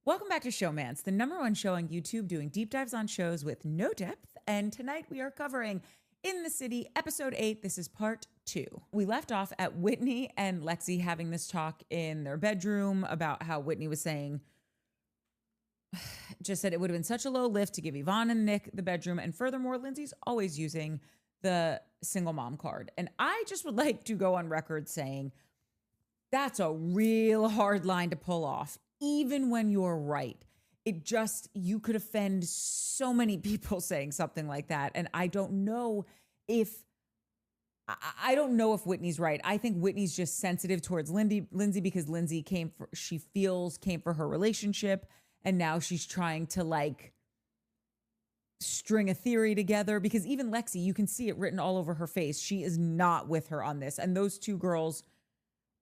Welcome back to Showmance, the #1 show on YouTube doing deep dives on shows with no depth. And tonight we are covering In the City, episode 8. This is part 2. We left off at Whitney and Lexi having this talk in their bedroom about how Whitney was saying, just said it would have been such a low lift to give Yvonne and Nick the bedroom. And furthermore, Lindsay's always using the single mom card. And I just would like to go on record saying that's a real hard line to pull off. Even when you're right, you could offend so many people saying something like that. And I don't know if Whitney's right. I think Whitney's just sensitive towards Lindsay because Lindsay came for her relationship. And now she's trying to string a theory together because even Lexi, you can see it written all over her face. She is not with her on this. And those two girls,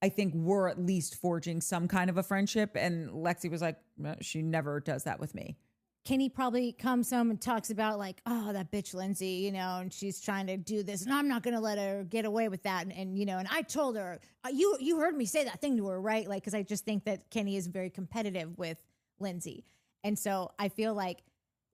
I think, were at least forging some kind of a friendship. And Lexi was like, no, she never does that with me. Kenny probably comes home and talks about oh, that bitch Lindsay, and she's trying to do this and I'm not going to let her get away with that. And I told her, you heard me say that thing to her, right? Because I just think that Kenny is very competitive with Lindsay. And so I feel like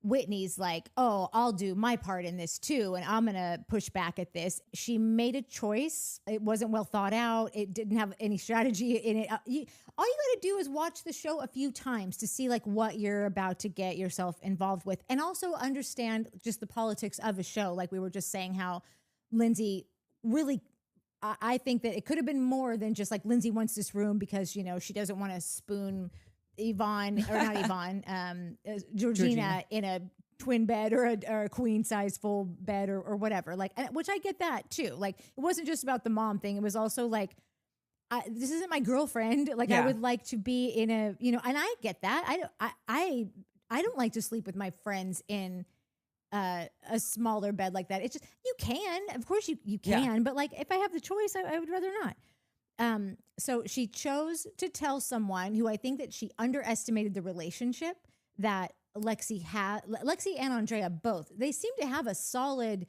Whitney's like, oh, I'll do my part in this too. And I'm going to push back at this. She made a choice. It wasn't well thought out. It didn't have any strategy in it. All you got to do is watch the show a few times to see what you're about to get yourself involved with. And also understand just the politics of a show. Like we were just saying how Lindsay really, I think that it could have been more than just Lindsay wants this room because, she doesn't want to spoon Yvonne, or not Yvonne, Georgina in a twin bed or a queen size full bed or whatever. Which I get that too. It wasn't just about the mom thing. It was also this isn't my girlfriend. I would like to be in a, and I get that. I don't like to sleep with my friends in a smaller bed like that. It's just, you can, of course you can, but if I have the choice, I would rather not. So she chose to tell someone who I think that she underestimated the relationship that Lexi and Andrea both. They seem to have a solid,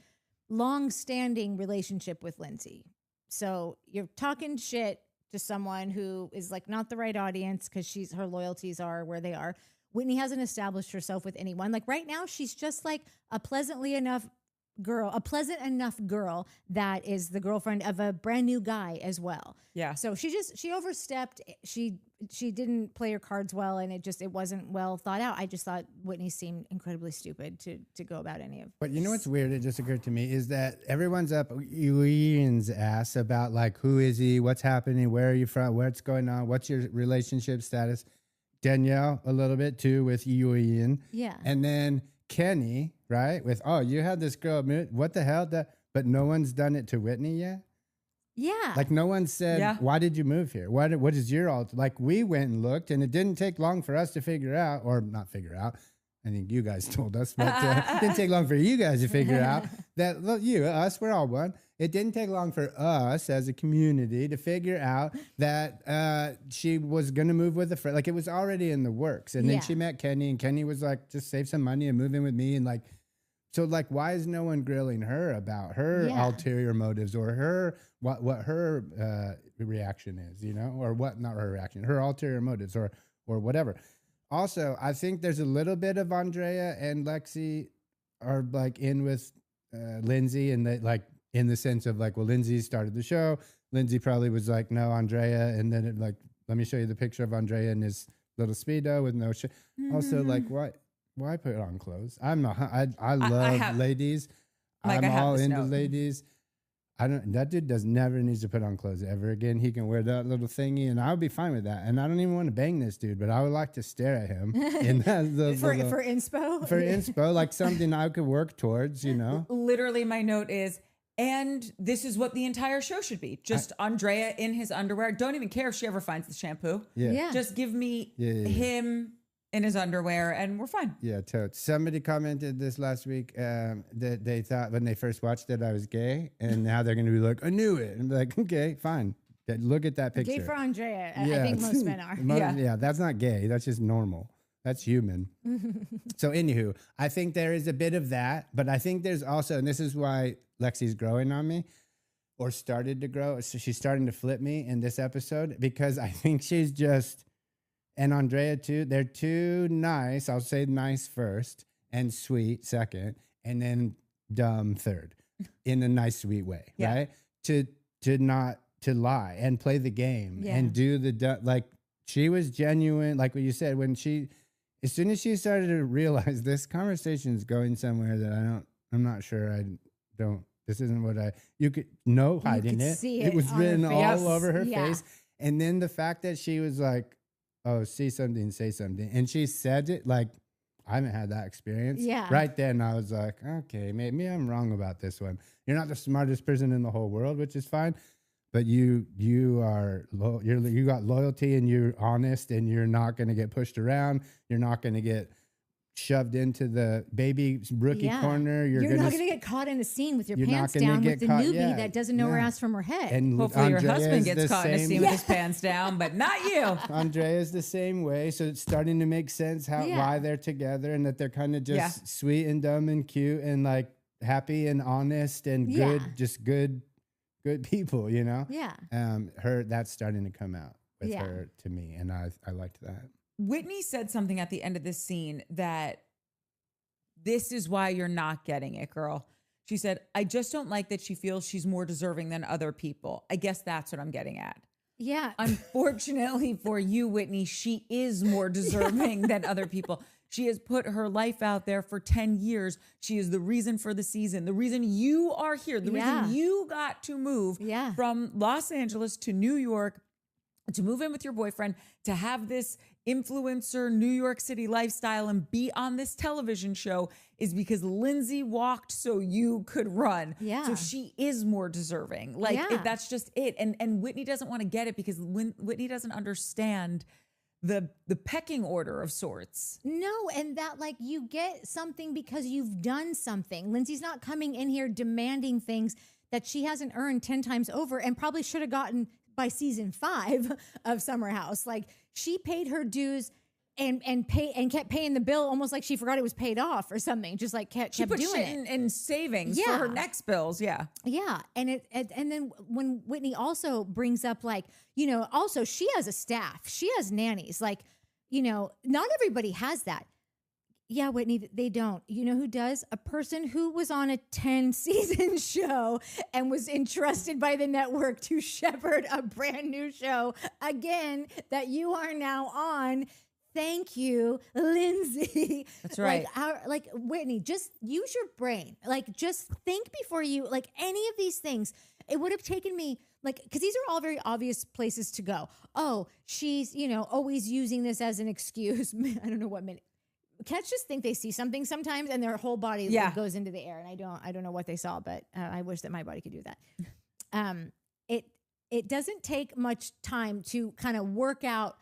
long-standing relationship with Lindsay. So you're talking shit to someone who is not the right audience because her loyalties are where they are. Whitney hasn't established herself with anyone. Right now, she's just a pleasant enough girl that is the girlfriend of a brand new guy as well. Yeah. So she overstepped. She didn't play her cards well, and it wasn't well thought out. I just thought Whitney seemed incredibly stupid to go about any of. But you know what's weird? It just occurred to me is that everyone's up Ian's ass about who is he, what's happening, where are you from, what's going on, what's your relationship status. Danielle a little bit too with Ian. Yeah. And then Kenny, right? With, oh, you had this girl, what the hell? But no one's done it to Whitney yet? Yeah. No one said, why did you move here? What is your alt? We went and looked, and it didn't take long for us to figure out, or not figure out. I think you guys told us, but it didn't take long for you guys to figure out that, look, us, we're all one. It didn't take long for us as a community to figure out that she was going to move with a friend. It was already in the works. And then she met Kenny, and Kenny was just save some money and move in with me. And so why is no one grilling her about her ulterior motives or her, what her reaction is, or what, not her reaction, her ulterior motives or whatever. Also, I think there's a little bit of Andrea and Lexi are in with Lindsay, and that in the sense of well, Lindsay started the show. Lindsay probably was no, Andrea, and then it let me show you the picture of Andrea in his little Speedo with no shirt. Mm-hmm. Also, why put on clothes? I love ladies. I'm all into ladies. That dude never needs to put on clothes ever again. He can wear that little thingy, and I would be fine with that. And I don't even want to bang this dude, but I would like to stare at him in that for inspo. For inspo, something I could work towards, Literally, my note is, and this is what the entire show should be. Just Andrea in his underwear. Don't even care if she ever finds the shampoo. Yeah. Just give me him in his underwear, and we're fine. Yeah, totes. Somebody commented this last week that they thought when they first watched it I was gay, and now they're going to be like, I knew it. And okay, fine. Look at that picture. Gay for Andrea. I think most men are. Yeah, that's not gay. That's just normal. That's human. So anywho, I think there is a bit of that, but I think there's also, and this is why Lexi's growing on me, or started to grow. So she's starting to flip me in this episode because I think she's just and Andrea too. They're too nice. I'll say nice first and sweet second, and then dumb third, in a nice, sweet way, Yeah. right? To not to lie and play the game Yeah. and do like she was genuine, like what you said when as soon as she started to realize this conversation is going somewhere that I'm not sure this isn't what you could hiding could it. see It it was on her written face. all over her Yeah. face. And then the fact that she was like, oh, see something, say something. And she said it like, I haven't had that experience. Yeah. Right then I was like, okay, maybe I'm wrong about this one. You're not the smartest person in the whole world, which is fine. But you got loyalty and you're honest and you're not going to get pushed around. You're not going to get shoved into the baby rookie corner. You're not going to get caught in a scene with your You're pants not gonna down get with the caught- newbie yeah, that doesn't know her yeah. ass from her head. And Hopefully your Andrea's husband gets the caught in a same- scene with his pants down, but not you. Andrea's the same way, so it's starting to make sense why they're together and that they're kind of just sweet and dumb and cute and like happy and honest and good, just good people, you know. Yeah. That's starting to come out with Yeah. her to me, and I liked that. Whitney said something at the end of this scene that this is why you're not getting it, girl. She said, I just don't like that she feels she's more deserving than other people. I guess that's what I'm getting at. Yeah. Unfortunately for you, Whitney, she is more deserving than other people. She has put her life out there for 10 years. She is the reason for the season, the reason you are here, the reason you got to move from Los Angeles to New York, to move in with your boyfriend, to have this influencer New York City lifestyle and be on this television show is because Lindsay walked so you could run. Yeah. So she is more deserving. Like that's just it. And Whitney doesn't want to get it because Whitney doesn't understand the pecking order of sorts. No, and that like you get something because you've done something. Lindsay's not coming in here demanding things that she hasn't earned 10 times over and probably should have gotten by season 5 of Summer House. Like she paid her dues and kept paying the bill almost like she forgot it was paid off or something. Just like kept She put doing shit it. in savings for her next bills. Yeah. Yeah. And then when Whitney also brings up like, you know, also she has a staff. She has nannies. Like, you know, not everybody has that. Yeah, Whitney, they don't. You know who does? A person who was on a 10-season show and was entrusted by the network to shepherd a brand new show again that you are now on. Thank you, Lindsay. That's right. Like Whitney, just use your brain. Like just think before you, like any of these things. It would have taken me, like, because these are all very obvious places to go. Oh, she's, you know, always using this as an excuse. I don't know what minute. Cats just think they see something sometimes and their whole body like, goes into the air. And I don't know what they saw, but I wish that my body could do that. It doesn't take much time to kind of work out.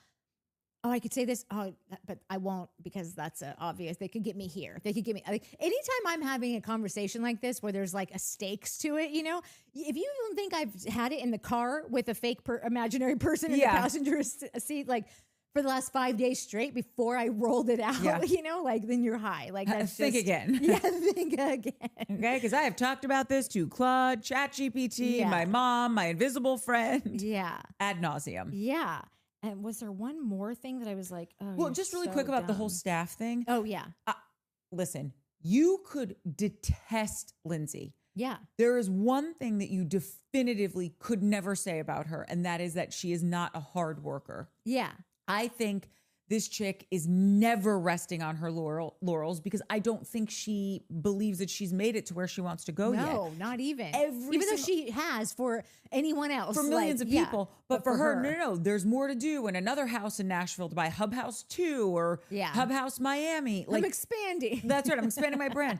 Oh, I could say this. Oh, but I won't because that's obvious. They could get me here. They could get me. Like, anytime I'm having a conversation like this where there's like a stakes to it, you know, if you don't think I've had it in the car with a fake imaginary person in the passenger seat, like for the last 5 days straight before I rolled it out, you know, like then you're high. Like that's think again. Yeah, think again. Okay, because I have talked about this to Claude, ChatGPT, my mom, my invisible friend. Yeah. Ad nauseum. Yeah. And was there one more thing that I was like, oh, Well, just really quick about the whole staff thing. Oh, yeah. Listen, you could detest Lindsay. Yeah. There is one thing that you definitively could never say about her, and that is that she is not a hard worker. Yeah. I think this chick is never resting on her laurels because I don't think she believes that she's made it to where she wants to go yet. No, not even. Even though she has for anyone else. For millions of people. But for her, no. There's more to do. And another house in Nashville to buy Hub House 2 or Hub House Miami. Like, I'm expanding. That's right. I'm expanding my brand.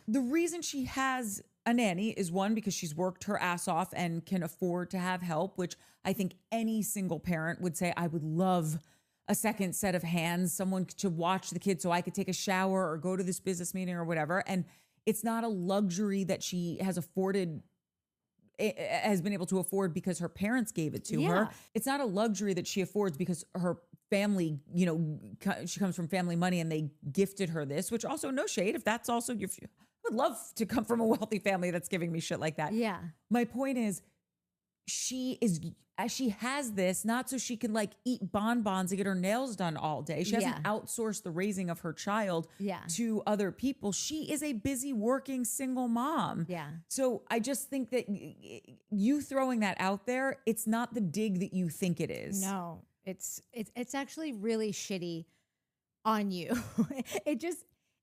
The reason she has a nanny is one, because she's worked her ass off and can afford to have help, which I think any single parent would say, I would love a second set of hands, someone to watch the kids so I could take a shower or go to this business meeting or whatever. And it's not a luxury that she has been able to afford because her parents gave it to her. It's not a luxury that she affords because her family, you know, she comes from family money and they gifted her this, which also no shade. If that's also your, I would love to come from a wealthy family that's giving me shit like that. Yeah. My point is, she is she has this not so she can like eat bonbons and get her nails done all day. She hasn't outsourced the raising of her child to other people. She is a busy working single mom. Yeah. So I just think that you throwing that out there, it's not the dig that you think it is. No, it's actually really shitty on you.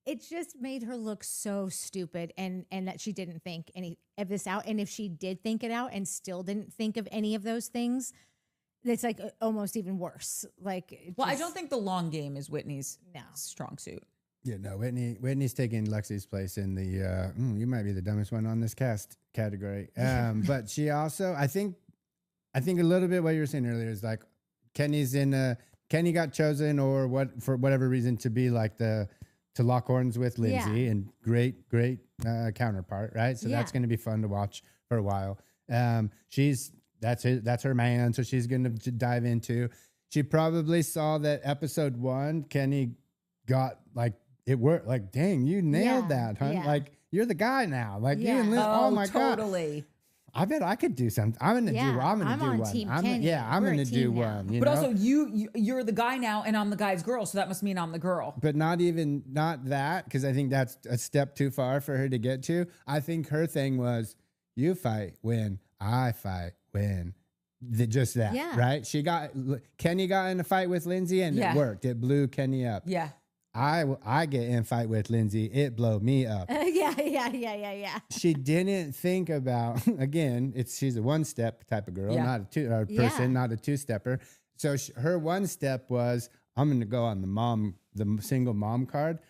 It just made her look so stupid, and that she didn't think any of this out. And if she did think it out and still didn't think of any of those things, it's like almost even worse. Like, I don't think the long game is Whitney's No. strong suit. Yeah, no, Whitney's taking Lexi's place in the you might be the dumbest one on this cast category. But she also, I think a little bit what you were saying earlier is like Kenny got chosen or what for whatever reason to be like to lock horns with Lindsay and great counterpart, right? So that's going to be fun to watch for a while. That's her man, so she's going to dive into. She probably saw that episode 1, Kenny got like it worked. Like, dang, you nailed that, huh? Yeah. Like, you're the guy now. Like, you and Liz. Oh my god, totally. I bet I could do something. I'm gonna do. I'm gonna I'm do on one. Team I'm Kenny. I'm We're a gonna do team now. one. You But know? also, you're the guy now, and I'm the guy's girl, so that must mean I'm the girl. But not that, because I think that's a step too far for her to get to. I think her thing was, you fight, win, I fight, win. Just that, right? Kenny got in a fight with Lindsay, and it worked. It blew Kenny up. Yeah. I get in a fight with Lindsay, it blow me up. Yeah. She didn't think about, again, she's a one-step type of girl, not a person, not a two-stepper. So her one step was, I'm going to go on the single mom card.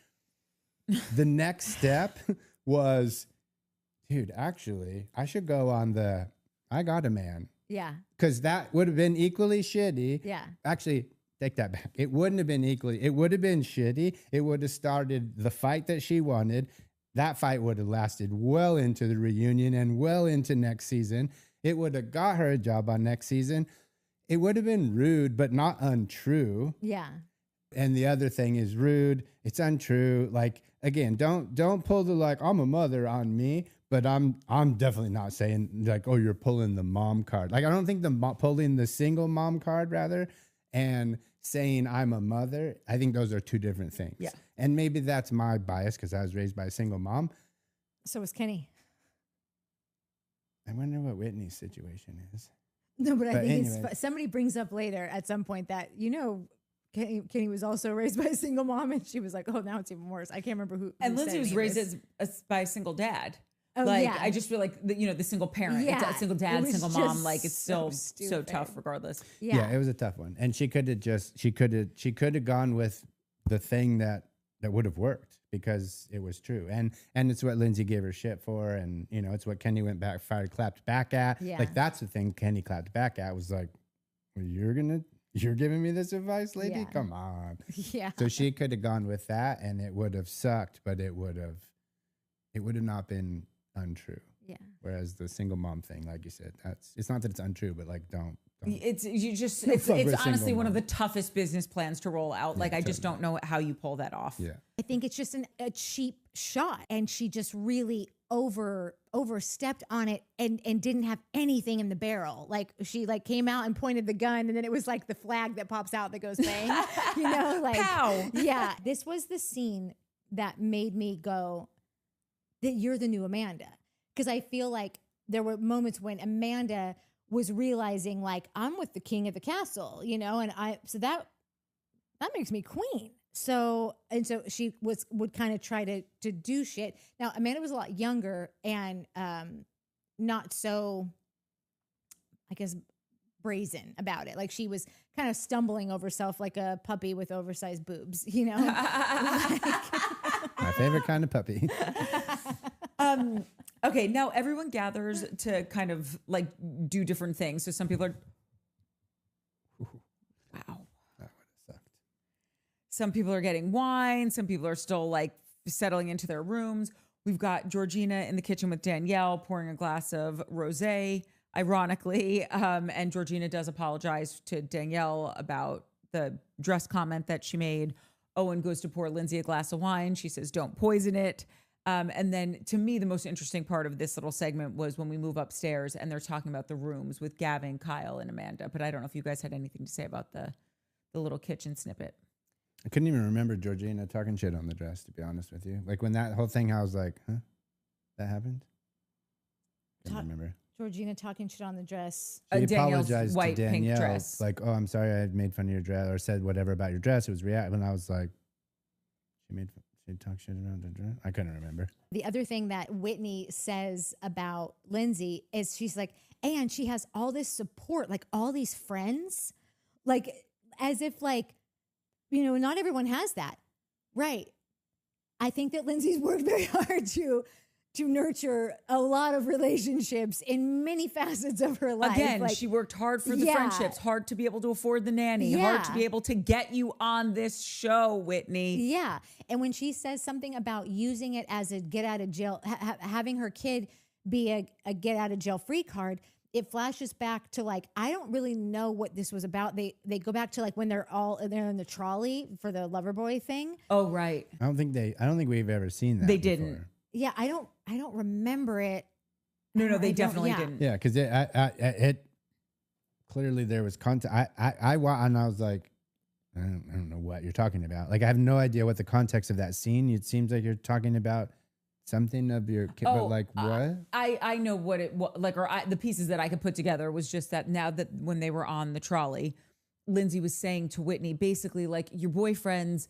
The next step was, dude, actually, I should go on I got a man. Yeah. Because that would have been equally shitty. Yeah. Actually, take that back. It wouldn't have been equally. It would have been shitty. It would have started the fight that she wanted. That fight would have lasted well into the reunion and well into next season. It would have got her a job on next season. It would have been rude, but not untrue. Yeah. And the other thing is rude. It's untrue. Like, again, don't pull the like, I'm a mother on me. But I'm definitely not saying like, oh, you're pulling the mom card. Like, I don't think pulling the single mom card rather and saying I'm a mother, I think those are two different things. Yeah. And maybe that's my bias because I was raised by a single mom. So was Kenny. I wonder what Whitney's situation is. No, but I think anyways. somebody brings up later at some point that, Kenny was also raised by a single mom, and she was like, oh, now it's even worse. I can't remember who. And who Lindsay said was any of raised this. by a single dad. Oh, like, yeah. I just feel like, the single parent, it's a single It dad, was single mom, just like it's so so tough stupid. regardless. Yeah, it was a tough one. And she could have gone with the thing that would have worked because it was true. And it's what Lindsay gave her shit for. And, it's what Kenny clapped back at. Yeah. Like, that's the thing Kenny clapped back at was like, well, you're giving me this advice, lady? Yeah. Come on. Yeah. So she could have gone with that and it would have sucked, but it would have not been untrue. Yeah. Whereas the single mom thing, like you said, it's not that it's untrue, but like, don't. It's Fuck with honestly single one of the mom. toughest business plans to roll out. Like, I just don't know how you pull that off. Yeah. I think it's just a cheap shot, and she just really overstepped on it and didn't have anything in the barrel. Like, she like came out and pointed the gun, and then it was like the flag that pops out that goes bang. Like Pow. Yeah. This was the scene that made me go, that you're the new Amanda. Because I feel like there were moments when Amanda was realizing, like, I'm with the king of the castle, and that makes me queen. So she would kind of try to do shit. Now, Amanda was a lot younger and not so, I guess, brazen about it. Like, she was kind of stumbling over herself like a puppy with oversized boobs, My favorite kind of puppy. Okay, now everyone gathers to kind of like do different things. So some people are, wow. That would have sucked. Some people are getting wine. Some people are still like settling into their rooms. We've got Georgina in the kitchen with Danielle pouring a glass of rosé, ironically. And Georgina does apologize to Danielle about the dress comment that she made. Owen goes to pour Lindsay a glass of wine. She says, don't poison it. And then to me, the most interesting part of this little segment was when we move upstairs and they're talking about the rooms with Gavin, Kyle, and Amanda. But I don't know if you guys had anything to say about the little kitchen snippet. I couldn't even remember Georgina talking shit on the dress, to be honest with you. Like when that whole thing, I was like, huh? That happened? Couldn't remember. Georgina talking shit on the dress. She Danielle's apologized white to Danielle, pink dress. like, oh, I'm sorry I made fun of your dress or said whatever about your dress. It was and I was like, she talked shit about the dress? I couldn't remember. The other thing that Whitney says about Lindsay is she's like, and she has all this support, like all these friends, like as if like, you know, not everyone has that. Right. I think that Lindsay's worked very hard to nurture a lot of relationships in many facets of her life. Again, like, she worked hard for the friendships, hard to be able to afford the nanny, hard to be able to get you on this show, Whitney. Yeah. And when she says something about using it as a get out of jail, having her kid be a get out of jail free card, it flashes back to like, I don't really know what this was about. They go back to like when they're in the trolley for the Loverboy thing. Oh, right. I don't think we've ever seen that. They before. didn't. Yeah, I don't remember it. No, they definitely didn't. Yeah, because it clearly there was content. I was like, I don't know what you're talking about. Like I have no idea what the context of that scene. It seems like you're talking about something of your kid, but like what? I know what it was like, or the pieces that I could put together was just that now that when they were on the trolley, Lindsay was saying to Whitney, basically like your boyfriend's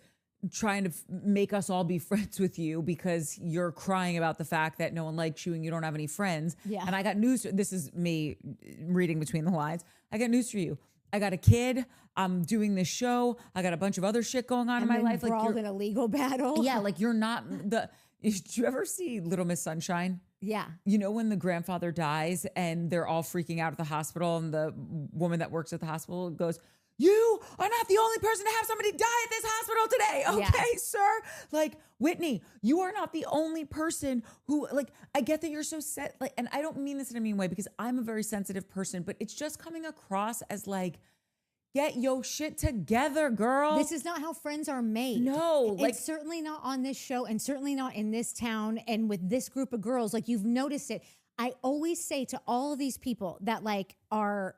trying to make us all be friends with you because you're crying about the fact that no one likes you and you don't have any friends. Yeah. And I got news. This is me reading between the lines. I got news for you. I got a kid. I'm doing this show. I got a bunch of other shit going on in my life. Like you're in a legal battle. Yeah, like you're not the. Did you ever see Little Miss Sunshine? Yeah. You know when the grandfather dies and they're all freaking out at the hospital and the woman that works at the hospital goes, "You are not the only person to have somebody die at this hospital today. Okay, sir." Like, Whitney, you are not the only person who, like, I get that you're so set. Like, and I don't mean this in a mean way because I'm a very sensitive person, but it's just coming across as like, get your shit together, girl. This is not how friends are made. No, like, it's certainly not on this show and certainly not in this town and with this group of girls. Like, you've noticed it. I always say to all of these people that like are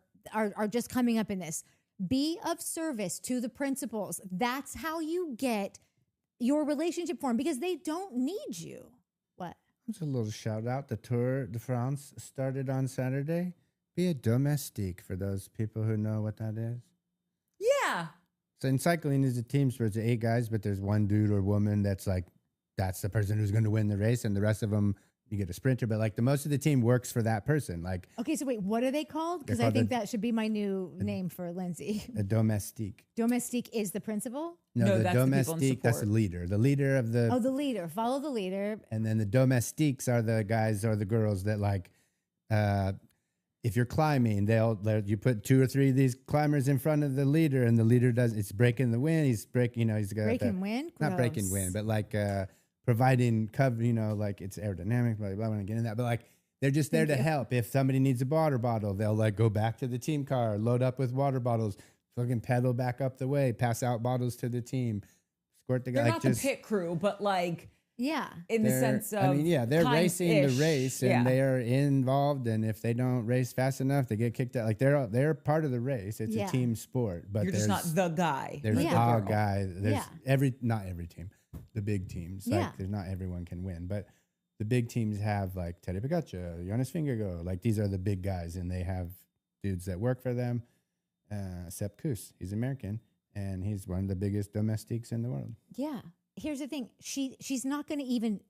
just coming up in this, be of service to the principals. That's how you get your relationship formed because they don't need you. What? It's a little shout out. The Tour de France started on Saturday. Be a domestique for those people who know what that is. yeah. So in cycling is a team sport. It's 8 guys, but there's one dude or woman that's the person who's going to win the race, and the rest of them you get a sprinter. But like the most of the team works for that person. Like, okay, so wait, what are they called? Because I think that should be my new name for Lindsay. a domestique. Domestique is the principal? No, the that's the people in domestique, that's the support. leader. The leader of the. Oh, the leader. Follow the leader. And then the domestiques are the guys or the girls that like, if you're climbing, you put 2 or 3 of these climbers in front of the leader, and the leader it's breaking the wind. He's breaking, he's got Breaking wind? not breaking Gross. wind, but like providing cover, like it's aerodynamic. Blah blah. I want to get in that, but like they're just there to help. If somebody needs a water bottle, they'll like go back to the team car, load up with water bottles, fucking pedal back up the way, pass out bottles to the team, squirt the guy. They're not the pit crew, but like, Yeah. in the sense of, I mean, yeah, they're racing the kind-ish. race, and they are involved. And if they don't race fast enough, they get kicked out. Like they're part of the race. It's a team sport, but You're just not the guy. There's Yeah. a guy. There's Yeah. not every team, the big teams. Yeah. Like there's not everyone can win, but the big teams have like Teddy Picacha, Jonas Fingergo. Like these are the big guys, and they have dudes that work for them. Sepp Kuss, he's American, and he's one of the biggest domestiques in the world. Yeah. Here's the thing. She's not going to even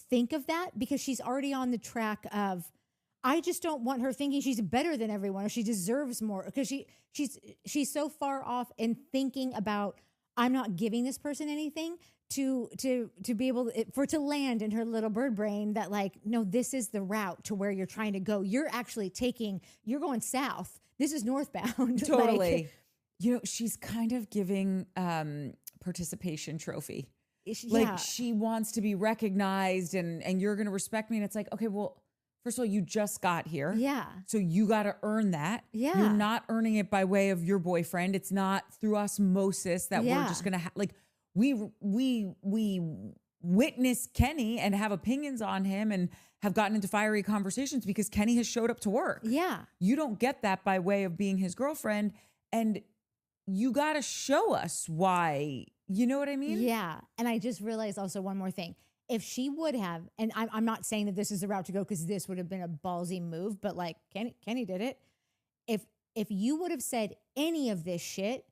think of that because she's already on the track of, I just don't want her thinking she's better than everyone or she deserves more, because she's so far off in thinking about, I'm not giving this person anything to be able to land in her little bird brain that like, no, this is the route to where you're trying to go. You're actually you're going south. This is northbound. Totally. Like, she's kind of giving participation trophy. yeah. Like she wants to be recognized and you're going to respect me. And it's like, okay, well, first of all, you just got here. Yeah. So you got to earn that. Yeah. You're not earning it by way of your boyfriend. It's not through osmosis that we're just going to like, we witness Kenny and have opinions on him and have gotten into fiery conversations because Kenny has showed up to work. Yeah. You don't get that by way of being his girlfriend. And you got to show us why. You know what I mean? Yeah. And I just realized also one more thing. If she would have, and I'm not saying that this is the route to go because this would have been a ballsy move, but like Kenny did it. If you would have said any of this shit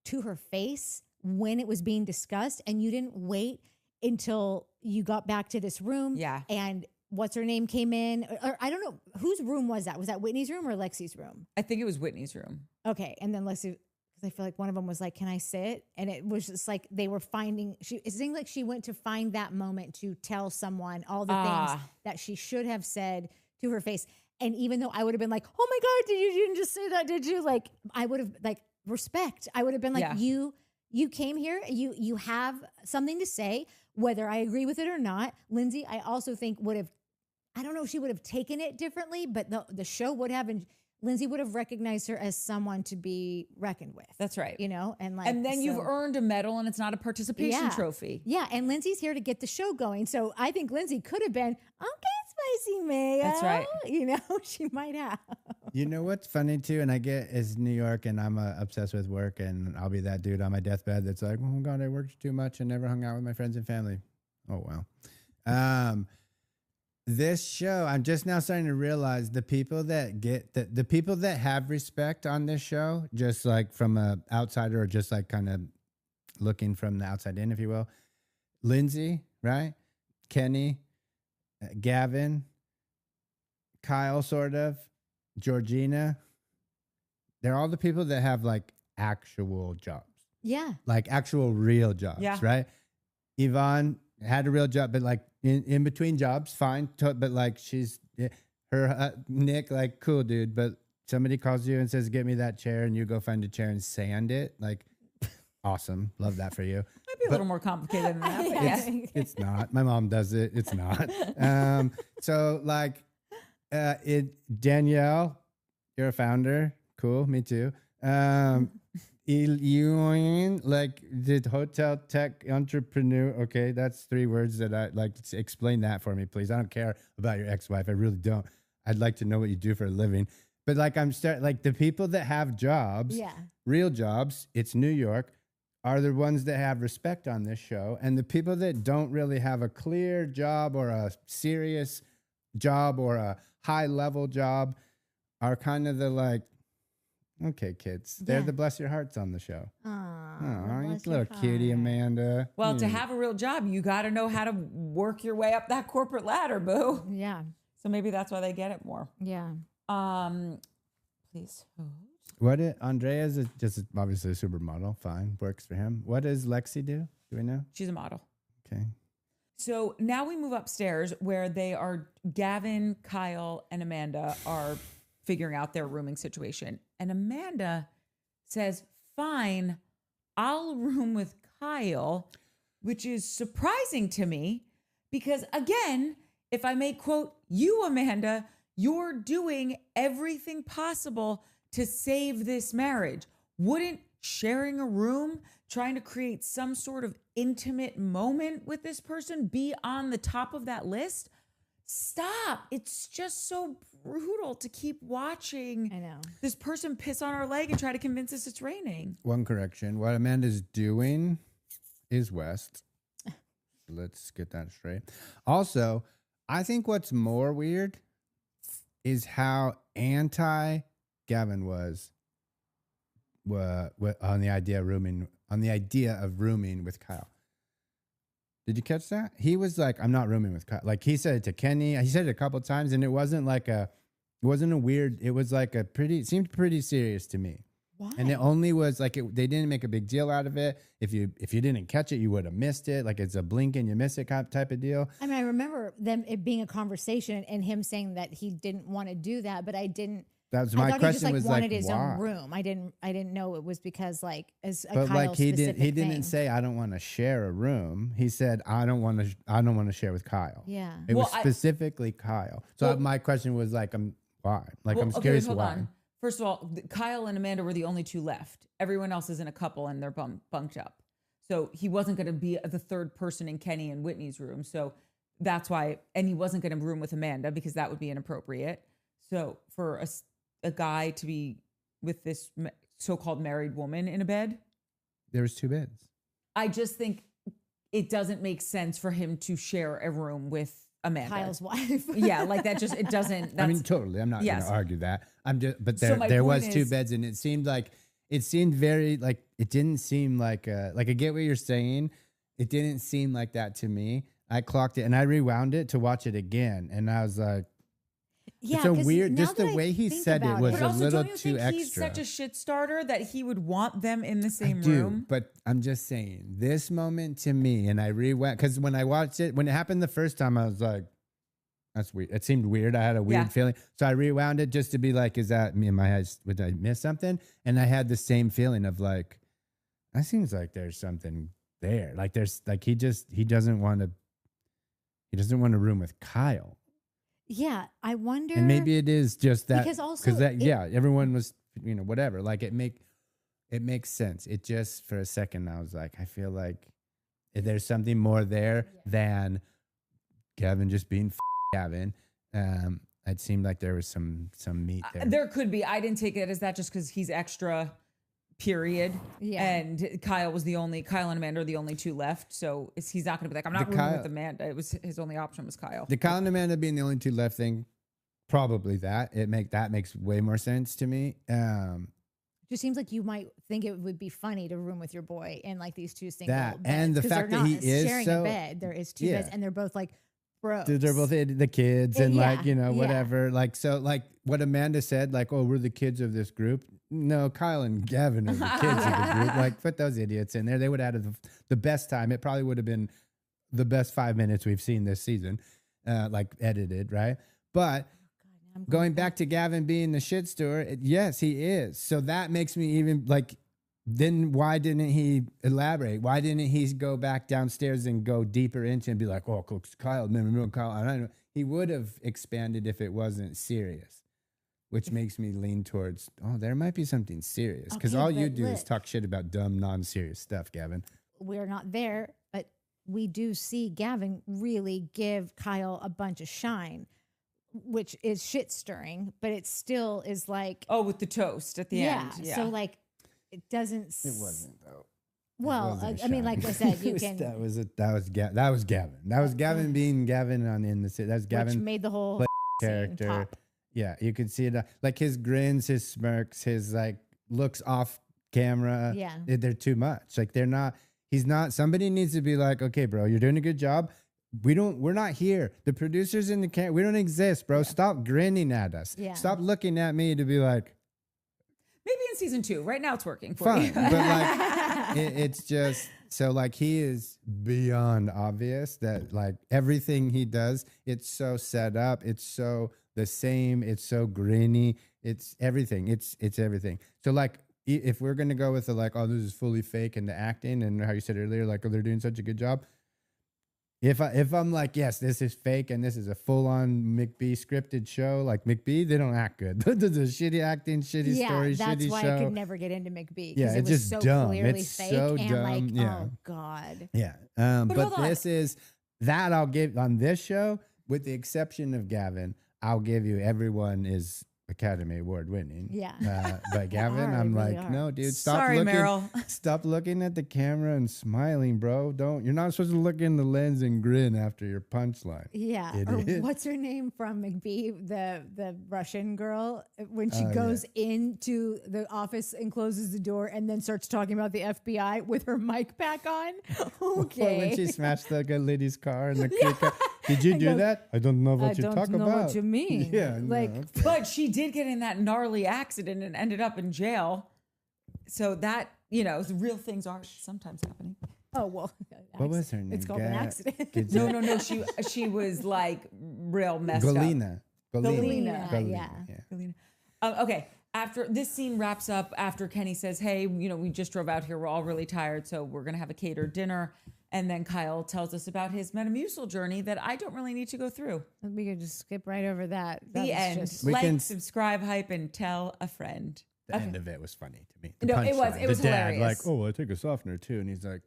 to her face when it was being discussed and you didn't wait until you got back to this room and what's her name came in, or I don't know, whose room was that? Was that Whitney's room or Lexi's room? I think it was Whitney's room. Okay. And then Lexi, because I feel like one of them was like, can I sit? And it was just like they were it seemed like she went to find that moment to tell someone all the things that she should have said to her face. And even though I would have been like, oh my God, you didn't just say that, did you? Like, I would have, like, respect. I would have been like, you came here, you have something to say, whether I agree with it or not. Lindsay, I also think would have, I don't know if she would have taken it differently, but the show would have, and Lindsay would have recognized her as someone to be reckoned with. That's right. You know, and like, and then you've earned a medal and it's not a participation trophy. Yeah. And Lindsay's here to get the show going. So I think Lindsay could have been, okay, Spicy Mayo. That's right. You know, she might have. You know what's funny too, and I get is New York, and I'm obsessed with work, and I'll be that dude on my deathbed that's like, oh God, I worked too much and never hung out with my friends and family. Oh wow. This show, I'm just now starting to realize the people that get the people that have respect on this show, just like from a outsider or just like kind of looking from the outside in, if you will. Lindsay, right? Kenny, Gavin, Kyle, sort of, Georgina. They're all the people that have like actual jobs. Yeah. Like actual real jobs, right? Yvonne had a real job, but like in between jobs, fine. But like she's, her, Nick, like cool dude, but somebody calls you and says, get me that chair, and you go find a chair and sand it. Like, awesome. Love that for you. Might be a little more complicated than that. But yeah. It's not. My mom does it. It's not. So like, Danielle, you're a founder. Cool. Me too. Ewan, like the hotel tech entrepreneur. Okay, that's 3 words that I like. Explain that for me, please. I don't care about your ex-wife. I really don't. I'd like to know what you do for a living. But like like the people that have jobs, real jobs, it's New York, are the ones that have respect on this show. And the people that don't really have a clear job or a serious job or a high level job are kind of the like, okay, kids. They're the bless your hearts on the show. Oh, you little cutie, Amanda. Well, to have a real job, you got to know how to work your way up that corporate ladder, boo. Yeah. So maybe that's why they get it more. Yeah. Please. What Andrea's just obviously a supermodel. Fine, works for him. What does Lexi do? Do we know? She's a model. Okay. So now we move upstairs where Gavin, Kyle, and Amanda are figuring out their rooming situation. And Amanda says, fine, I'll room with Kyle, which is surprising to me because, again, if I may quote you, Amanda, you're doing everything possible to save this marriage. Wouldn't sharing a room, trying to create some sort of intimate moment with this person be on the top of that list? Stop. It's just so brutal to keep watching this person piss on our leg and try to convince us it's raining. One correction. What Amanda's doing is west. Let's get that straight. Also, I think what's more weird is how anti Gavin was on the idea of rooming with Kyle. Did you catch that? He was like, I'm not rooming with Kyle. Like he said it to Kenny. He said it a couple of times, and it wasn't a weird, it was like it seemed pretty serious to me. Why? And it only was like, they didn't make a big deal out of it. If you didn't catch it, you would have missed it. Like it's a blink and you miss it type of deal. I mean, I remember it being a conversation and him saying that he didn't want to do that, but I didn't. That was my question. He just wanted his own room. I didn't know it was because like as a but Kyle like he didn't thing. say I don't want to share a room. He said I don't want to share with Kyle. Yeah, it was specifically Kyle. So my question was like, why? Like I'm curious why. On. First of all, Kyle and Amanda were the only 2 left. Everyone else is in a couple and they're bunked up. So he wasn't going to be the third person in Kenny and Whitney's room. So that's why, and he wasn't going to room with Amanda because that would be inappropriate. So for a guy to be with this so-called married woman in a bed, There was 2 beds. I just think it doesn't make sense for him to share a room with Amanda. Kyle's wife. Yeah, like that just, it doesn't. That's, I mean, totally. I'm not going Yes. to argue that. I'm just, but So my there point was 2 is- beds, and it seemed very like it didn't seem like I get what you're saying. It didn't seem like that to me. I clocked it and I rewound it to watch it again, and I was like, Yeah, it's a 'cause weird. now Just the that I way he think said it about was but a also, little don't you too think he's extra. such a shit starter that he would want them in the I same do, room? but I'm just saying this moment to me, and I rewound because when I watched it, when it happened the first time, I was like, "That's weird." It seemed weird. I had a weird Yeah. feeling, so I rewound it just to be like, "Is that me in my head? Would I miss something?" And I had the same feeling of like, "That seems like there's something there. Like there's like he doesn't want to room with Kyle, Yeah, I wonder. and maybe it is just that Because also that it- yeah, everyone was whatever. Like it makes sense. It just for a second I was like, I feel like there's something more there than Gavin just being Gavin. It seemed like there was some meat there. There could be. I didn't take it as that just because he's extra, period. Yeah. And Kyle and Amanda are the only 2 left. So he's not going to be like, I'm not The rooming Kyle- with Amanda. It was his only option was Kyle. The Kyle and Amanda being the only 2 left thing, probably that makes way more sense to me. just seems like you might think it would be funny to room with your boy in like these 2 single That, beds, and the 'cause fact they're that not he is sharing so- a bed. There is 2 Yeah. beds, and they're both like bros. Dude, they're both the kids and Yeah, like, yeah. whatever. Like, so like what Amanda said, like, oh, we're the kids of this group. No, Kyle and Gavin are the kids of the group. Like, put those idiots in there. They would have had the best time. It probably would have been the best 5 minutes we've seen this season, like edited, right? But I'm going back to Gavin being the shit steward, yes, he is. So that makes me even like, then why didn't he elaborate? Why didn't he go back downstairs and go deeper into and be like, oh, Kyle, remember Kyle? I don't know. He would have expanded if it wasn't serious, which makes me lean towards, oh, there might be something serious. Because Okay, all you but do is look. talk shit about dumb, non-serious stuff, Gavin. We're not there, but we do see Gavin really give Kyle a bunch of shine, which is shit stirring, but it still is like, Oh, with the toast at the end. Yeah. So like, it doesn't. It wasn't though. Well, Wasn't I mean, shiny. like I said, you It was- can, That was Gavin. That was Gavin being Gavin in the city. That's which Gavin made the whole play scene character. pop. Yeah, you could see it. Like his grins, his smirks, his like looks off camera. Yeah. They're too much. Like they're not. He's not. Somebody needs to be like, okay, bro, you're doing a good job. We're not here. The producers in the camp, we don't exist, bro. Stop grinning at us. Yeah. Stop looking at me to be like, Maybe in season 2. Right now it's working for fine. you. But like, it's just so like he is beyond obvious that like everything he does, it's so set up. It's so the same. It's so grinny. It's everything. It's everything. So like, if we're gonna go with the like, oh, this is fully fake and the acting and how you said earlier, like, oh, they're doing such a good job. If I'm like, yes, this is fake and this is a full-on McBee scripted show, like McBee, they don't act good. This is shitty acting, shitty Yeah, story, that's shitty why show. I could never get into McBee. Yeah, 'cause it it's was just so dumb. clearly It's fake so and dumb, like, yeah. oh god. Yeah. But But hold on. this is that I'll give on this show, with the exception of Gavin, I'll give you everyone is Academy Award winning. Yeah. But Gavin, are, I'm they like, really are. no, dude, stop Sorry, looking. Meryl. Stop looking at the camera and smiling, bro. You're not supposed to look in the lens and grin after your punchline. Yeah. Or Idiot. what's her name from McBee? The Russian girl, when she Oh, goes into the office and closes the door and then starts talking about the FBI with her mic back on. Okay. Or when she smashed the good lady's car in the creek. Did you I do go, that? I don't know I what you're don't talking know about. what you mean. Yeah. Like, no. But she did get in that gnarly accident and ended up in jail. So that, real things are sometimes happening. oh well. What was her name? It's called an Ga- accident. Gaz- No. She was like real messed up. Galina. Galina, yeah. Galina. Okay. After this scene wraps up, after Kenny says, hey, we just drove out here. We're all really tired. So we're going to have a catered dinner. And then Kyle tells us about his Metamucil journey that I don't really need to go through. We could just skip right over that. The was end. just- We Like, can- subscribe, hype, and tell a friend. The end of it was funny to me. The No, it was. punchline. It was the dad, hilarious. like, oh, I take a softener too. And he's like,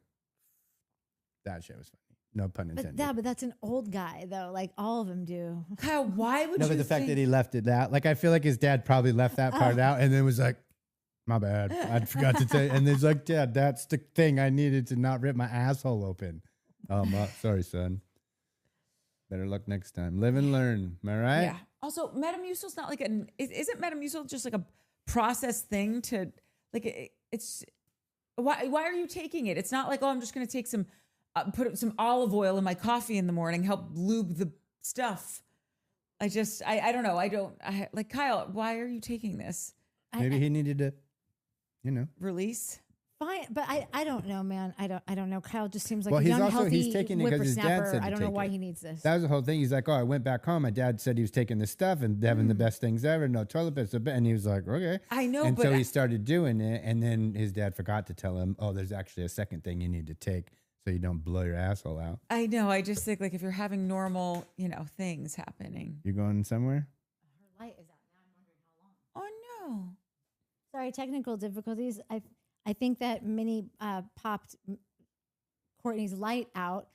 That shit was funny. No pun intended. But that's an old guy though. Like all of them do. Kyle, why would No, you but the fact think- that he left it out, like I feel like his dad probably left that part out and then was like, "My bad, I forgot to tell you." And he's like, "Dad, that's the thing I needed to not rip my asshole open." Sorry, son. Better luck next time. Live and learn. Am I right? Yeah. Also, Metamucil's not like isn't Metamucil just like a processed thing to like it's why are you taking it? It's not like, oh, I'm just going to take some put some olive oil in my coffee in the morning, help lube the stuff. I don't know. Like Kyle, why are you taking this? Maybe he needed to, Release? Fine, but I don't know, man. I don't know. Kyle just seems like Well, a he's young, also- healthy he's taking it 'cause his dad whippersnapper. said to I don't know take why it. he needs this. That was the whole thing. He's like, "Oh, I went back home. My dad said he was taking this stuff and having the best things ever. No toilet paper." And he was like, "Okay." I know, And but so he started doing it. And then his dad forgot to tell him, "Oh, there's actually a second thing you need to take so you don't blow your asshole out." I know. I just think like if you're having normal, things happening. You going somewhere? Her light is out now. I'm wondering how long. Oh no. Sorry, technical difficulties. I think that Minnie popped Courtney's light out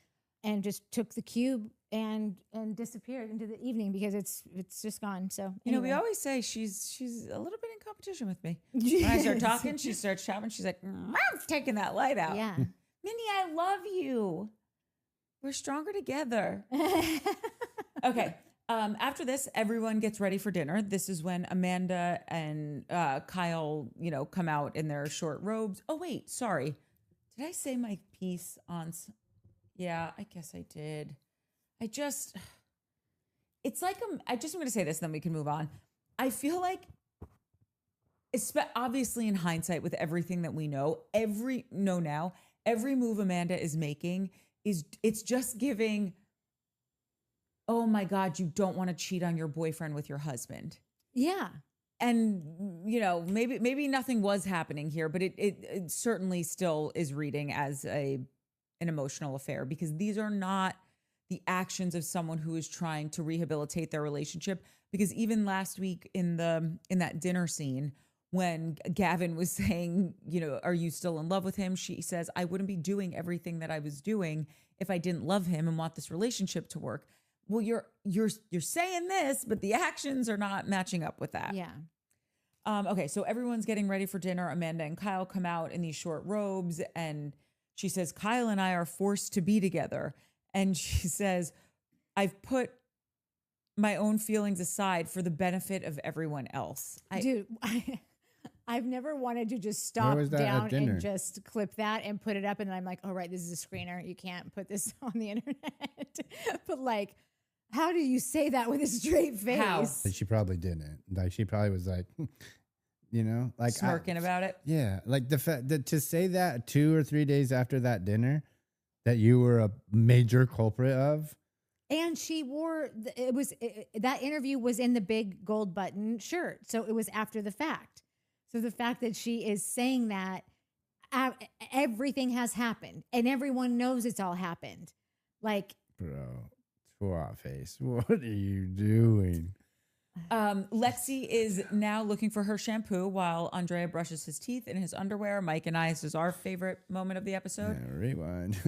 and just took the cube and disappeared into the evening because it's just gone. So We anyway. always say she's a little bit in competition with me. When I start talking, she starts shouting. She's like, "I'm taking that light out." Yeah. Minnie, I love you. We're stronger together. Okay. After this, everyone gets ready for dinner. This is when Amanda and Kyle, come out in their short robes. Oh, wait, sorry. Did I say my piece on? Yeah, I guess I did. It's like, I'm going to say this, then we can move on. I feel like, obviously in hindsight with everything that we know, every move Amanda is making it's just giving, oh my God, you don't want to cheat on your boyfriend with your husband. Yeah. And, maybe nothing was happening here, but it certainly still is reading as an emotional affair, because these are not the actions of someone who is trying to rehabilitate their relationship. Because even last week in that dinner scene, when Gavin was saying, are you still in love with him? She says, I wouldn't be doing everything that I was doing if I didn't love him and want this relationship to work. Well, you're saying this, but the actions are not matching up with that. Yeah. Okay, so everyone's getting ready for dinner. Amanda and Kyle come out in these short robes, and she says, Kyle and I are forced to be together. And she says, I've put my own feelings aside for the benefit of everyone else. I've never wanted to just Where stop was that at down dinner? and just clip that and put it up. And then I'm like, oh, right, this is a screener. You can't put this on the internet. But like, how do you say that with a straight face? How? But she probably didn't. Like she probably was like, like Smirking about it. Yeah, like the fact that to say that 2 or 3 days after that dinner, that you were a major culprit of. And she wore, that interview was in the big gold button shirt. So it was after the fact. So the fact that she is saying that everything has happened and everyone knows it's all happened. Like, Bro, twat face, what are you doing? Lexi is now looking for her shampoo while Andrea brushes his teeth in his underwear. Mike and I, this is our favorite moment of the episode. Yeah, rewind.